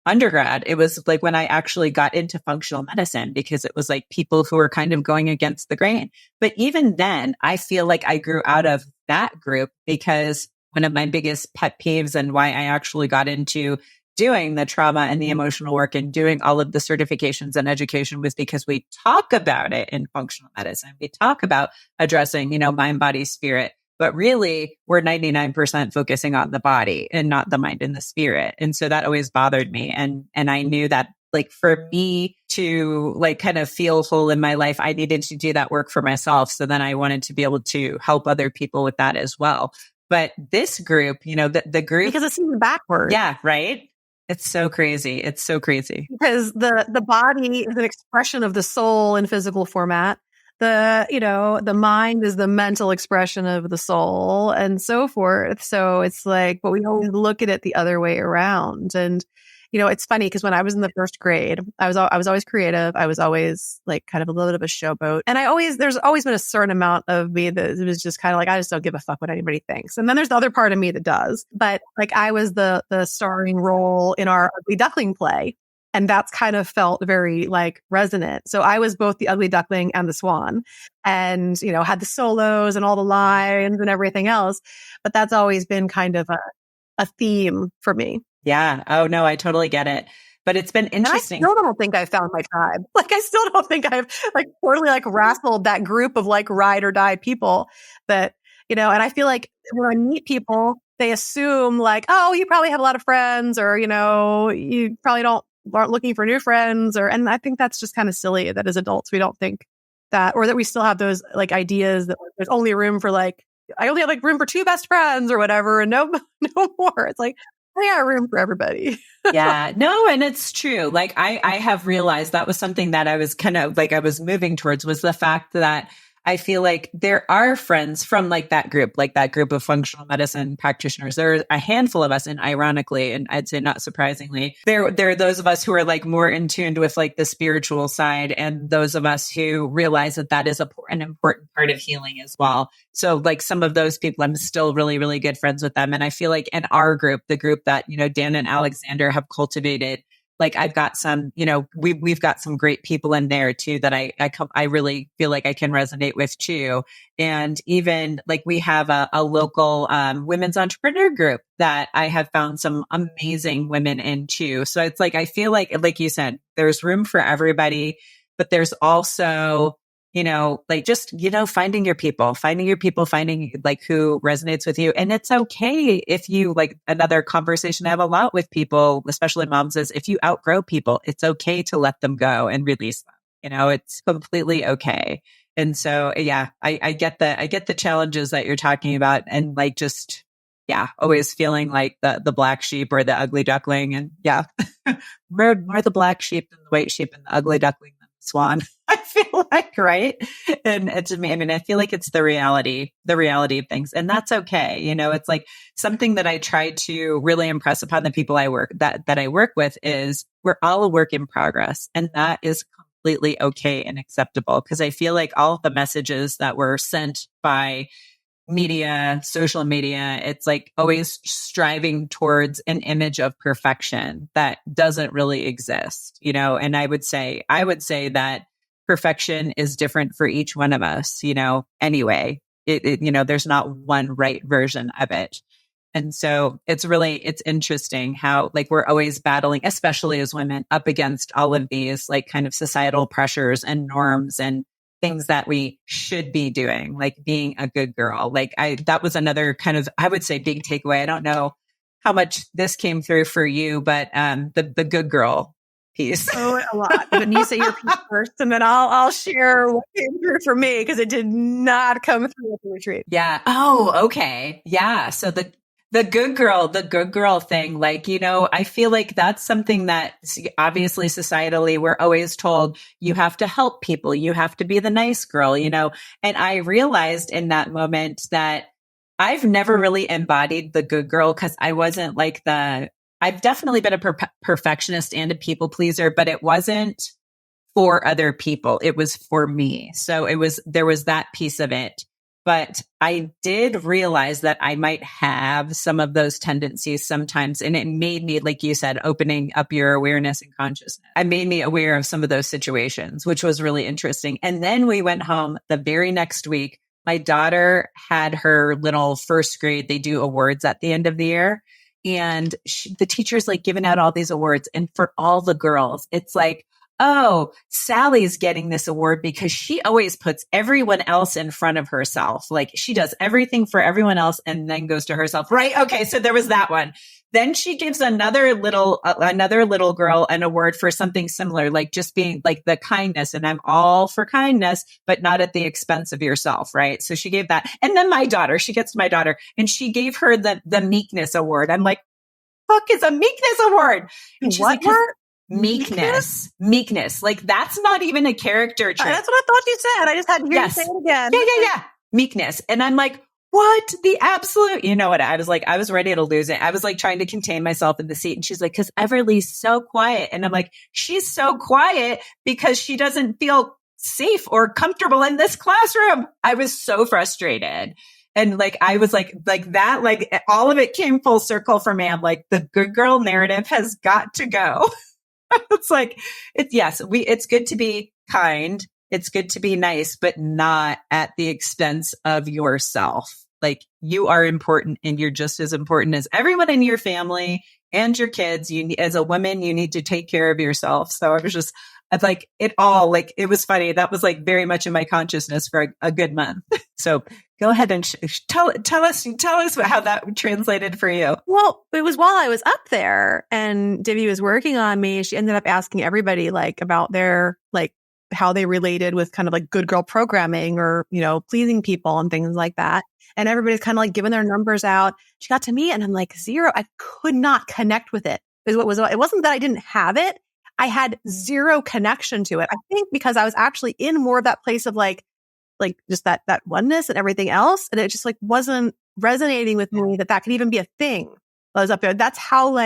undergrad. It was like when I actually got into functional medicine, because it was like people who were kind of going against the grain. But even then, I feel like I grew out of that group, because one of my biggest pet peeves and why I actually got into doing the trauma and the emotional work and doing all of the certifications and education was because we talk about it in functional medicine. We talk about addressing, mind, body, spirit. But really, we're 99% focusing on the body and not the mind and the spirit. And so that always bothered me. And I knew that like for me to like kind of feel whole in my life, I needed to do that work for myself. So then I wanted to be able to help other people with that as well. But this group, the group, because it's even backwards. Yeah, right. It's so crazy. It's so crazy. Because the body is an expression of the soul in physical format. The mind is the mental expression of the soul and so forth. So it's like, but we always look at it the other way around. And, it's funny because when I was in the first grade, I was always creative. I was always like kind of a little bit of a showboat. And there's always been a certain amount of me that was just kind of like, I just don't give a fuck what anybody thinks. And then there's the other part of me that does. But like I was the starring role in our Ugly Duckling play. And that's kind of felt very like resonant. So I was both the ugly duckling and the swan and, had the solos and all the lines and everything else. But that's always been kind of a theme for me. Yeah. Oh, no, I totally get it. But it's been interesting. And I still don't think I've found my tribe. Like, I still don't think I've like totally like wrestled that group of like ride or die people that, and I feel like when I meet people, they assume like, oh, you probably have a lot of friends or, you probably aren't looking for new friends and I think that's just kind of silly that as adults, we don't think that, or that we still have those like ideas that like, there's only room for like, I only have like room for 2 best friends or whatever. And no more. It's like, I got room for everybody. Yeah, no. And it's true. Like I have realized that was something that I was kind of like, I was moving towards was the fact that I feel like there are friends from like that group of functional medicine practitioners. There's a handful of us, and ironically, and I'd say not surprisingly, there are those of us who are like more in tune with like the spiritual side, and those of us who realize that is an important part of healing as well. So like some of those people, I'm still really, really good friends with them. And I feel like in our group, the group that, Dan and Alexander have cultivated, like I've got some, we've got some great people in there too that I really feel like I can resonate with too. And even like we have a local women's entrepreneur group that I have found some amazing women in too. So it's like, I feel like you said, there's room for everybody, but there's also, like just, finding your people, finding like who resonates with you. And it's okay if you like another conversation I have a lot with people, especially moms, is if you outgrow people, it's okay to let them go and release them. It's completely okay. And so, yeah, I get the challenges that you're talking about, and like, just, yeah, always feeling like the black sheep or the ugly duckling. And yeah, more the black sheep than the white sheep, and the ugly duckling than the swan. I feel like, right. And it's, I mean, I feel like it's the reality of things, and that's okay. It's like something that I try to really impress upon the people that I work with is we're all a work in progress, and that is completely okay and acceptable. Because I feel like all of the messages that were sent by media, social media, it's like always striving towards an image of perfection that doesn't really exist, and I would say that perfection is different for each one of us, anyway. There's not one right version of it. And so it's interesting how like we're always battling, especially as women, up against all of these like kind of societal pressures and norms and things that we should be doing, like being a good girl. That was another kind of, I would say, big takeaway. I don't know how much this came through for you, but the good girl piece. Oh, a lot. But you say your piece first, and then I'll share what came through for me, because it did not come through at the retreat. Yeah. Oh, okay. Yeah. So the good girl thing, like, I feel like that's something that obviously societally we're always told you have to help people. You have to be the nice girl, and I realized in that moment that I've never really embodied the good girl, because I wasn't like I've definitely been a perfectionist and a people pleaser, but it wasn't for other people. It was for me. So there was that piece of it. But I did realize that I might have some of those tendencies sometimes. And it made me, like you said, opening up your awareness and consciousness. It made me aware of some of those situations, which was really interesting. And then we went home the very next week. My daughter had her little first grade. They do awards at the end of the year. And the teacher's like giving out all these awards. And for all the girls, it's like, oh, Sally's getting this award because she always puts everyone else in front of herself. Like she does everything for everyone else and then goes to herself. Right. Okay. So there was that one. Then she gives another little girl an award for something similar, like just being like the kindness. And I'm all for kindness, but not at the expense of yourself. Right. So she gave that. And then she gets to my daughter and she gave her the meekness award. I'm like, fuck is a meekness award? And she's what like, word? Meekness. Like that's not even a character trait. That's what I thought you said. I just had to hear you say it again. Yeah. Meekness. And I'm like, what the absolute, you know what? I was ready to lose it. I was like trying to contain myself in the seat. And she's like, cause Everly's so quiet. And I'm like, she's so quiet because she doesn't feel safe or comfortable in this classroom. I was so frustrated. And like, I was like that, like all of it came full circle for me. I'm like, the good girl narrative has got to go. It's like, it's good to be kind. It's good to be nice, but not at the expense of yourself. Like you are important and you're just as important as everyone in your family and your kids. As a woman, you need to take care of yourself. So I was just like, it was funny. That was like very much in my consciousness for a good month. So go ahead and tell us how that translated for you. Well, it was while I was up there and Divvy was working on me. She ended up asking everybody like about their, like how they related with kind of like good girl programming or, pleasing people and things like that. And everybody's kind of like giving their numbers out. She got to me and I'm like 0. I could not connect with it. It wasn't that I didn't have it. I had 0 connection to it. I think because I was actually in more of that place of like just that oneness and everything else. And it just like wasn't resonating with me that could even be a thing I was up there. That's how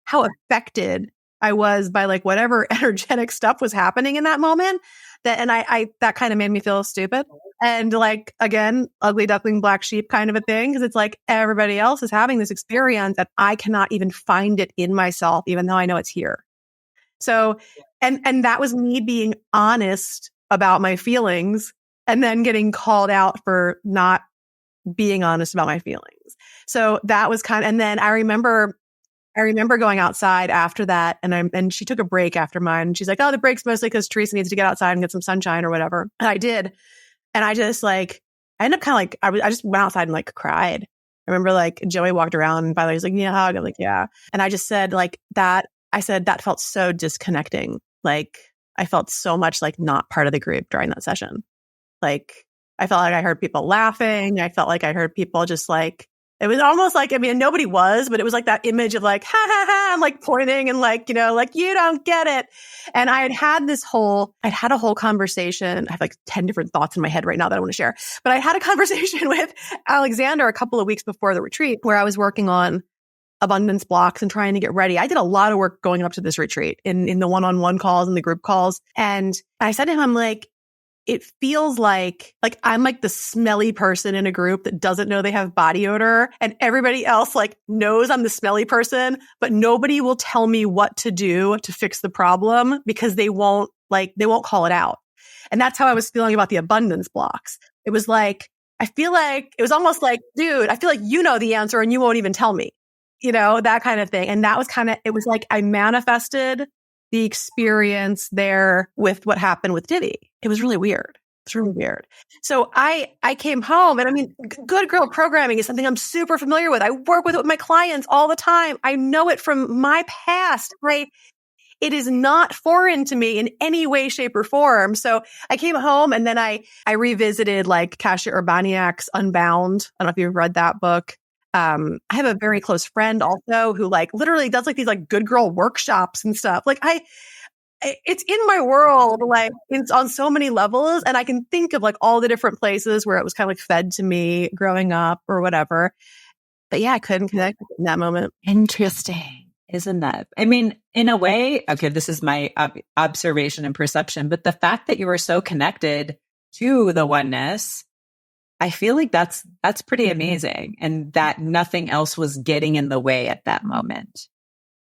affected I was by like whatever energetic stuff was happening in that moment. That kind of made me feel stupid. And like, again, ugly duckling, black sheep kind of a thing. Cause it's like everybody else is having this experience and I cannot even find it in myself, even though I know it's here. So, and that was me being honest about my feelings and then getting called out for not being honest about my feelings. So that was and then I remember going outside after that and she took a break after mine. She's like, oh, the break's mostly because Theresa needs to get outside and get some sunshine or whatever. And I did. And I just I ended up kind of like, I just went outside and like cried. I remember like Joey walked around and finally was like, yeah, hug. I'm like, yeah. And I just said like that. I said that felt so disconnecting. Like I felt so much like not part of the group during that session. Like, I felt like I heard people laughing. I felt like I heard people just like, it was almost like, I mean, nobody was, but it was like that image of like, ha ha ha, I'm like pointing and like, like, you don't get it. And I'd had a whole conversation. I have like 10 different thoughts in my head right now that I want to share, but I had a conversation with Alexander a couple of weeks before the retreat where I was working on abundance blocks and trying to get ready. I did a lot of work going up to this retreat in the one-on-one calls and the group calls. And I said to him, I'm like, it feels like I'm like the smelly person in a group that doesn't know they have body odor, and everybody else like knows I'm the smelly person, but nobody will tell me what to do to fix the problem because they won't call it out. And that's how I was feeling about the abundance blocks. It was like, I feel like it was almost like, dude, I feel like you know the answer and you won't even tell me, that kind of thing. And that was it was like I manifested the experience there with what happened with Diddy. It was really weird. It's really weird. So I came home, and I mean, good girl programming is something I'm super familiar with. I work with it with my clients all the time. I know it from my past, right? It is not foreign to me in any way, shape, or form. So I came home, and then I revisited like Kasia Urbaniak's Unbound. I don't know if you've read that book. I have a very close friend also who like literally does like these like good girl workshops and stuff. Like it's in my world, like it's on so many levels, and I can think of like all the different places where it was kind of like fed to me growing up or whatever. But yeah, I couldn't connect in that moment. Interesting. Isn't that? I mean, in a way, okay, this is my observation and perception, but the fact that you were so connected to the oneness, I feel like that's pretty amazing, and that nothing else was getting in the way at that moment.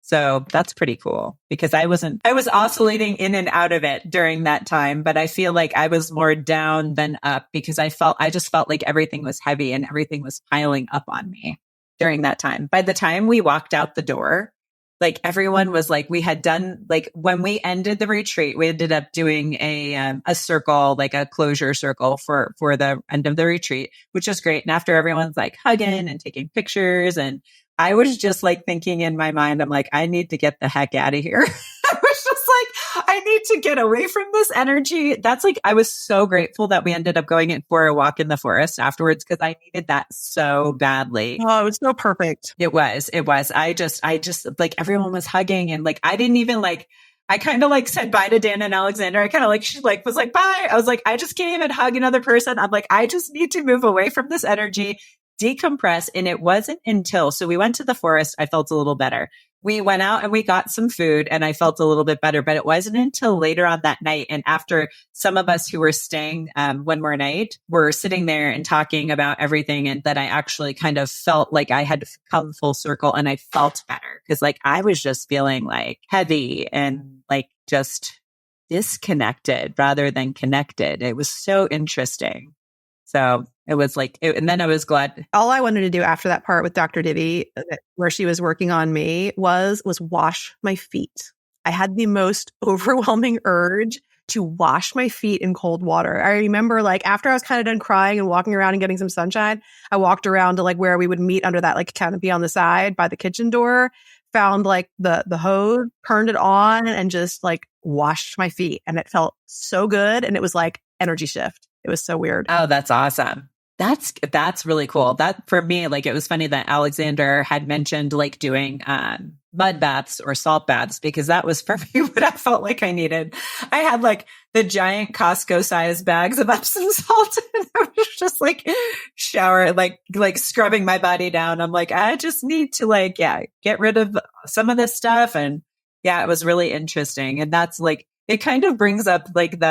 So that's pretty cool, because I was oscillating in and out of it during that time, but I feel like I was more down than up because I just felt like everything was heavy and everything was piling up on me during that time. By the time we walked out the door, like everyone was like, we had done, like when we ended the retreat, we ended up doing a circle, like a closure circle for the end of the retreat, which was great. And after everyone's like hugging and taking pictures, and I was just like thinking in my mind, I'm like, I need to get the heck out of here. I was just like, I need to get away from this energy. That's like, I was so grateful that we ended up going in for a walk in the forest afterwards, because I needed that so badly. Oh, it was so perfect. It was. I just like everyone was hugging, and like, I didn't even like, I kind of like said bye to Dan and Alexander. I kind of like, she like was like, bye. I was like, I just can't even hug another person. I'm like, I just need to move away from this energy, decompress. And it wasn't until, so we went to the forest, I felt a little better. We went out and we got some food, and I felt a little bit better, but it wasn't until later on that night. And after some of us who were staying one more night were sitting there and talking about everything, and that I actually kind of felt like I had come full circle, and I felt better, because like I was just feeling like heavy and like just disconnected rather than connected. It was so interesting. So it was like, and then I was glad. All I wanted to do after that part with Dr. Diddy, where she was working on me, was wash my feet. I had the most overwhelming urge to wash my feet in cold water. I remember like after I was kind of done crying and walking around and getting some sunshine, I walked around to like where we would meet under that like canopy on the side by the kitchen door, found like the hose, turned it on, and just like washed my feet. And it felt so good. And it was like energy shift. It was so weird. Oh, that's awesome. That's really cool. That for me, like it was funny that Alexander had mentioned like doing mud baths or salt baths, because that was for me what I felt like I needed. I had like the giant Costco size bags of Epsom salt, and I was just like shower, like scrubbing my body down. I'm like, I just need to like, get rid of some of this stuff. And yeah, it was really interesting. And that's like, it kind of brings up like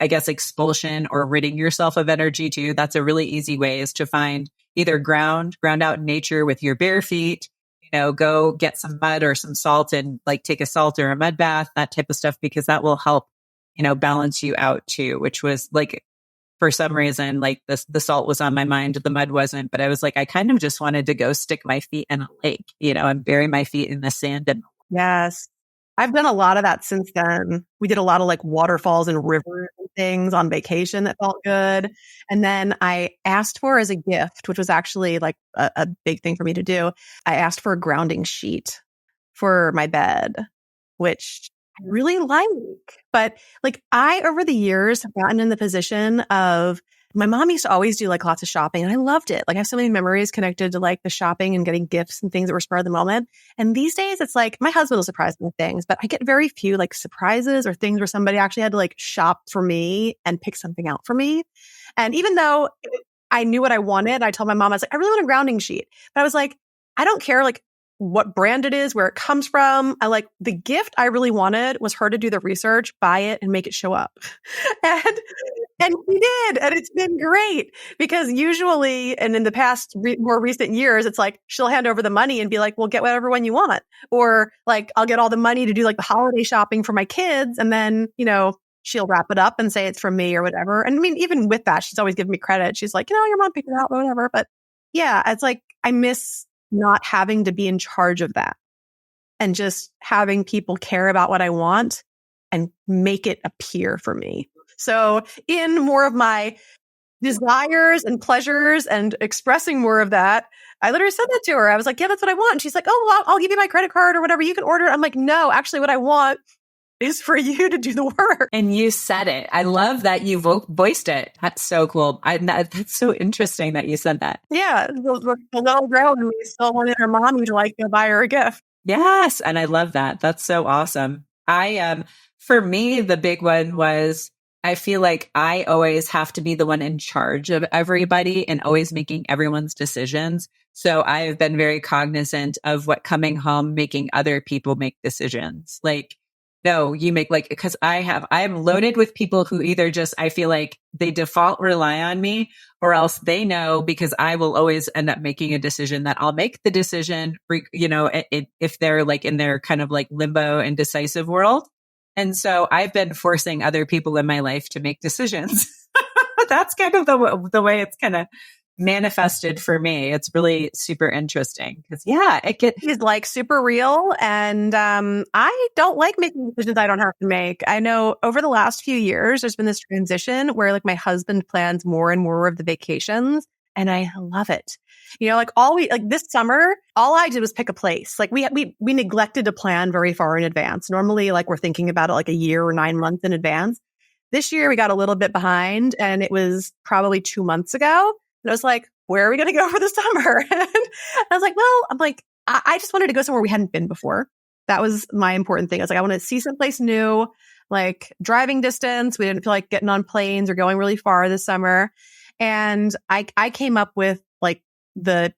I guess expulsion or ridding yourself of energy too. That's a really easy way, is to find either ground out in nature with your bare feet, go get some mud or some salt and like take a salt or a mud bath, that type of stuff, because that will help, balance you out too, which was like, for some reason, like the salt was on my mind, the mud wasn't, but I was like, I kind of just wanted to go stick my feet in a lake, and bury my feet in the sand. And yes. I've done a lot of that since then. We did a lot of like waterfalls and rivers and things on vacation that felt good. And then I asked for, as a gift, which was actually like a big thing for me to do, I asked for a grounding sheet for my bed, which I really like. But like I, over the years, have gotten in the position of my mom used to always do like lots of shopping and I loved it. Like I have so many memories connected to like the shopping and getting gifts and things that were spur of the moment. And these days it's like my husband will surprise me with things, but I get very few like surprises or things where somebody actually had to like shop for me and pick something out for me. And even though I knew what I wanted, I told my mom, I was like, I really want a grounding sheet. But I was like, I don't care like what brand it is, where it comes from. I like the gift I really wanted was her to do the research, buy it and make it show up. and and we did. And it's been great because usually, and in the past more recent years, it's like she'll hand over the money and be like, well, get whatever one you want. Or like, I'll get all the money to do like the holiday shopping for my kids. And then, she'll wrap it up and say it's from me or whatever. And I mean, even with that, she's always giving me credit. She's like, your mom picked it out or whatever. But yeah, it's like, I miss not having to be in charge of that and just having people care about what I want and make it appear for me. So in more of my desires and pleasures and expressing more of that, I literally said that to her. I was like, yeah, that's what I want. And she's like, oh, well, I'll give you my credit card or whatever. You can order it. I'm like, no, actually what I want is for you to do the work. And you said it. I love that you voiced it. That's so cool. That's so interesting that you said that. Yeah. The little girl and we still wanted her mommy to like go buy her a gift. Yes. And I love that. That's so awesome. For me, the big one was, I feel like I always have to be the one in charge of everybody and always making everyone's decisions. So I've been very cognizant of what coming home, making other people make decisions. Like, no, you make because I'm loaded with people who either just, I feel like they default rely on me or else they know because I will always end up making a decision that I'll make the decision, if they're like in their kind of like limbo and decisive world. And so I've been forcing other people in my life to make decisions. That's kind of the way it's kind of manifested for me. It's really super interesting because he's like super real. And I don't like making decisions I don't have to make. I know over the last few years, there's been this transition where like my husband plans more and more of the vacations and I love it. This summer, all I did was pick a place. Like we neglected to plan very far in advance. Normally, like we're thinking about it like a year or 9 months in advance. This year we got a little bit behind and it was probably 2 months ago. And I was like, where are we going to go for the summer? And I was like, I just wanted to go somewhere we hadn't been before. That was my important thing. I was like, I want to see someplace new, like driving distance. We didn't feel like getting on planes or going really far this summer. And I came up with like the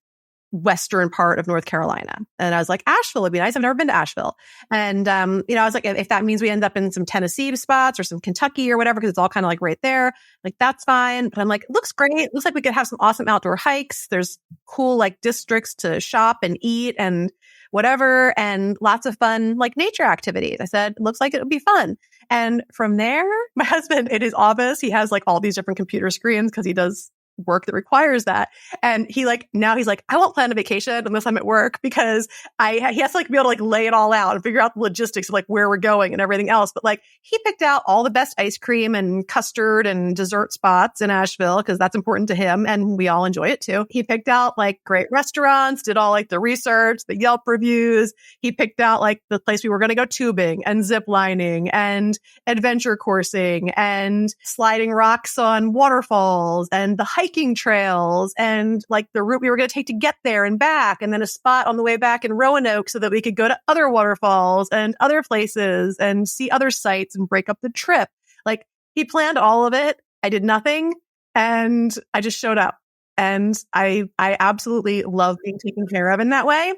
western part of North Carolina. And I was like, Asheville would be nice. I've never been to Asheville. And, I was like, if that means we end up in some Tennessee spots or some Kentucky or whatever, because it's all kind of like right there, like that's fine. But I'm like, it looks great. Looks like we could have some awesome outdoor hikes. There's cool like districts to shop and eat and whatever, and lots of fun like nature activities. I said, looks like it would be fun. And from there, my husband, in his office, he has like all these different computer screens because he does work that requires that. And he's like, I won't plan a vacation unless I'm at work because he has to like be able to like lay it all out and figure out the logistics of like where we're going and everything else. But like he picked out all the best ice cream and custard and dessert spots in Asheville because that's important to him and we all enjoy it too. He picked out like great restaurants, did all like the research, the Yelp reviews. He picked out like the place we were going to go tubing and zip lining and adventure coursing and sliding rocks on waterfalls and the hiking trails and like the route we were going to take to get there and back, and then a spot on the way back in Roanoke so that we could go to other waterfalls and other places and see other sites and break up the trip. Like he planned all of it. I did nothing and I just showed up, and I absolutely love being taken care of in that way.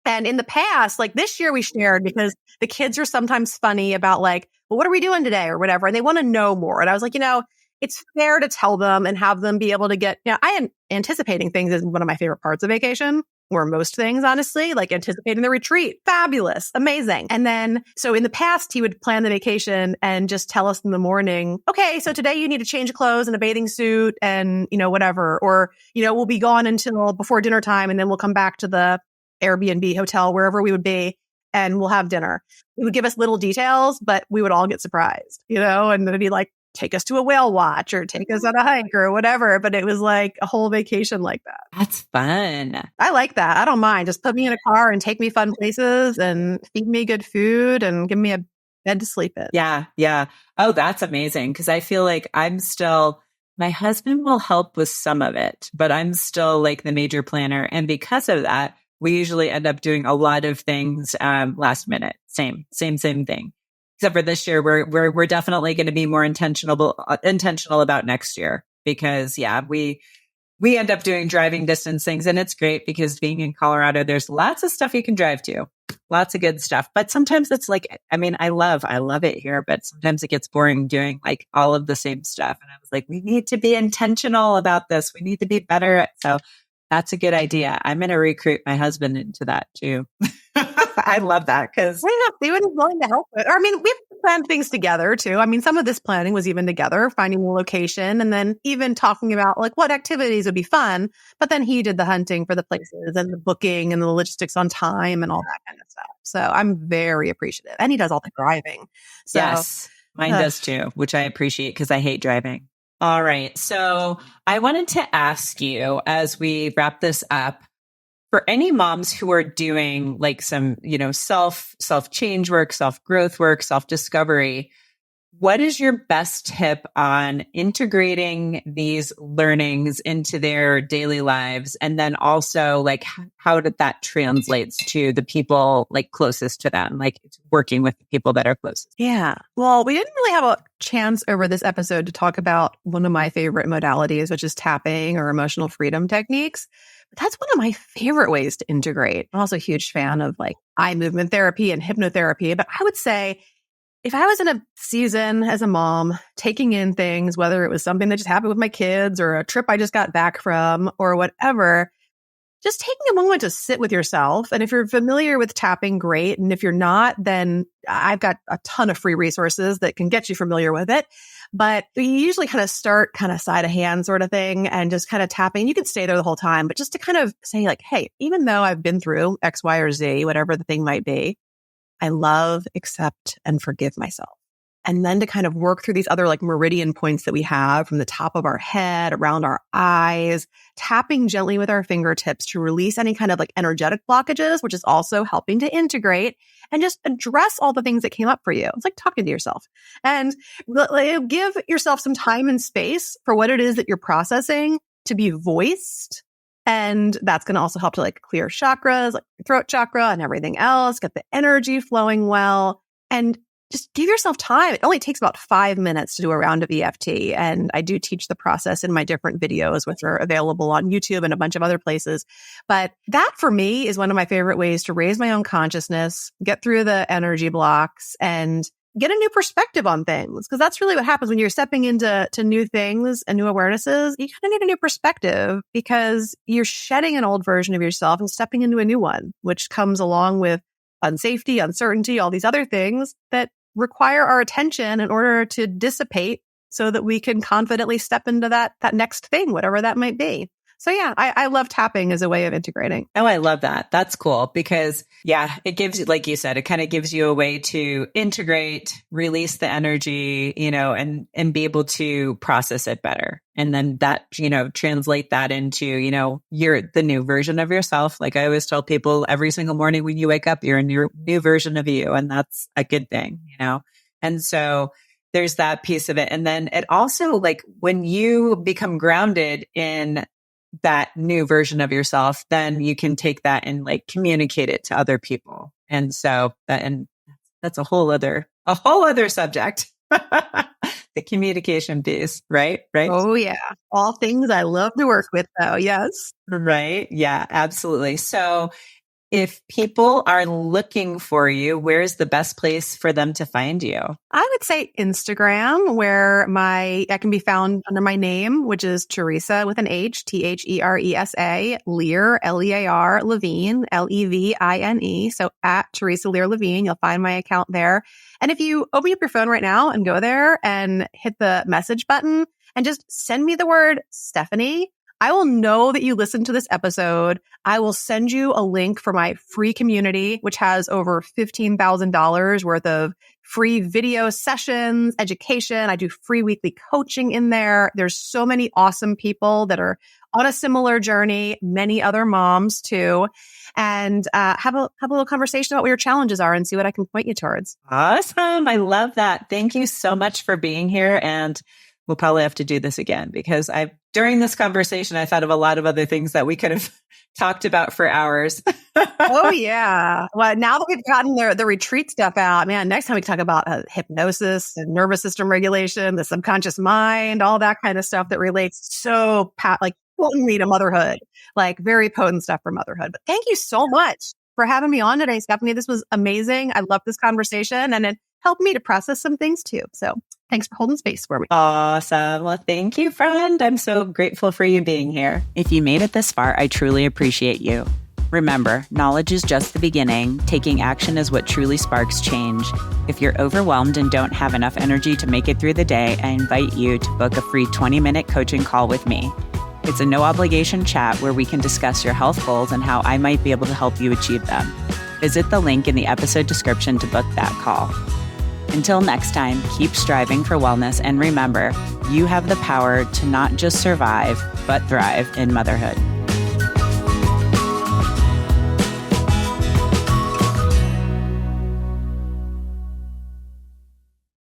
And in the past, like this year we shared because the kids are sometimes funny about like, well, what are we doing today or whatever? And they want to know more. And I was like, it's fair to tell them and have them be able to get, I am anticipating things is one of my favorite parts of vacation, or most things, honestly, like anticipating the retreat. Fabulous. Amazing. And then, so in the past, he would plan the vacation and just tell us in the morning, okay, so today you need to change clothes and a bathing suit and, whatever, or, we'll be gone until before dinner time. And then we'll come back to the Airbnb hotel, wherever we would be, and we'll have dinner. He would give us little details, but we would all get surprised, and then he'd like, take us to a whale watch or take us on a hike or whatever. But it was like a whole vacation like that. That's fun. I like that. I don't mind. Just put me in a car and take me fun places and feed me good food and give me a bed to sleep in. Yeah. Yeah. Oh, that's amazing. Cause I feel like my husband will help with some of it, but I'm still like the major planner. And because of that, we usually end up doing a lot of things, last minute. Same thing. Except for this year, we're definitely going to be more intentional about next year because we end up doing driving distance things, and it's great because being in Colorado, there's lots of stuff you can drive to, lots of good stuff. But sometimes it's like, I mean, I love it here, but sometimes it gets boring doing like all of the same stuff. And I was like, we need to be intentional about this. We need to be better. So that's a good idea. I'm going to recruit my husband into that too. I love that because See what he's willing to help with. Or, I mean, we've planned things together too. I mean, some of this planning was even together, finding the location and then even talking about like what activities would be fun. But then he did the hunting for the places and the booking and the logistics on time and all that kind of stuff. So I'm very appreciative. And he does all the driving. So, yes, mine does too, which I appreciate because I hate driving. All right. So I wanted to ask you as we wrap this up, for any moms who are doing like some, self change work, self growth work, self discovery, what is your best tip on integrating these learnings into their daily lives? And then also like how did that translates to the people like closest to them, like working with the people that are closest? Yeah. Well, we didn't really have a chance over this episode to talk about one of my favorite modalities, which is tapping or emotional freedom techniques. But that's one of my favorite ways to integrate. I'm also a huge fan of like eye movement therapy and hypnotherapy. But I would say if I was in a season as a mom, taking in things, whether it was something that just happened with my kids or a trip I just got back from or whatever, just taking a moment to sit with yourself. And if you're familiar with tapping, great. And if you're not, then I've got a ton of free resources that can get you familiar with it. But you usually kind of start kind of side of hand sort of thing and just kind of tapping. You can stay there the whole time, but just to kind of say like, hey, even though I've been through X, Y, or Z, whatever the thing might be, I love, accept, and forgive myself. And then to kind of work through these other like meridian points that we have from the top of our head, around our eyes, tapping gently with our fingertips to release any kind of like energetic blockages, which is also helping to integrate and just address all the things that came up for you. It's like talking to yourself and give yourself some time and space for what it is that you're processing to be voiced. And that's going to also help to like clear chakras, like your throat chakra and everything else, get the energy flowing well, and just give yourself time. It only takes about 5 minutes to do a round of EFT. And I do teach the process in my different videos, which are available on YouTube and a bunch of other places. But that for me is one of my favorite ways to raise my own consciousness, get through the energy blocks and get a new perspective on things. Because that's really what happens when you're stepping into new things and new awarenesses. You kind of need a new perspective because you're shedding an old version of yourself and stepping into a new one, which comes along with unsafety, uncertainty, all these other things that require our attention in order to dissipate so that we can confidently step into that next thing, whatever that might be. So yeah, I love tapping as a way of integrating. Oh, I love that. That's cool because it gives you, like you said, it kind of gives you a way to integrate, release the energy, and be able to process it better. And then that, translate that into, you're the new version of yourself. Like I always tell people every single morning when you wake up, you're a new version of you. And that's a good thing, And so there's that piece of it. And then it also like when you become grounded in that new version of yourself, then you can take that and like communicate it to other people. And so that's a whole other subject. The communication piece, right? Oh yeah. All things I love to work with though. Yes. Right. Yeah, absolutely. So if people are looking for you, where's the best place for them to find you? I would say Instagram, where I can be found under my name, which is Theresa with an H, Theresa, Lear, Lear, Levine, Levine. So at Theresa Lear Levine, you'll find my account there. And if you open up your phone right now and go there and hit the message button and just send me the word Stephanie, I will know that you listened to this episode. I will send you a link for my free community, which has over $15,000 worth of free video sessions, education. I do free weekly coaching in there. There's so many awesome people that are on a similar journey, many other moms too. And have a little conversation about what your challenges are and see what I can point you towards. Awesome. I love that. Thank you so much for being here. And we'll probably have to do this again because during this conversation, I thought of a lot of other things that we could have talked about for hours. Oh, yeah. Well, now that we've gotten the retreat stuff out, man, next time we talk about hypnosis and nervous system regulation, the subconscious mind, all that kind of stuff that relates so potently to motherhood, like very potent stuff for motherhood. But thank you so much for having me on today, Stephanie. This was amazing. I love this conversation and it helped me to process some things too. So thanks for holding space for me. Awesome. Well, thank you, friend. I'm so grateful for you being here. If you made it this far, I truly appreciate you. Remember, knowledge is just the beginning. Taking action is what truly sparks change. If you're overwhelmed and don't have enough energy to make it through the day, I invite you to book a free 20-minute coaching call with me. It's a no-obligation chat where we can discuss your health goals and how I might be able to help you achieve them. Visit the link in the episode description to book that call. Until next time, keep striving for wellness and remember, you have the power to not just survive, but thrive in motherhood.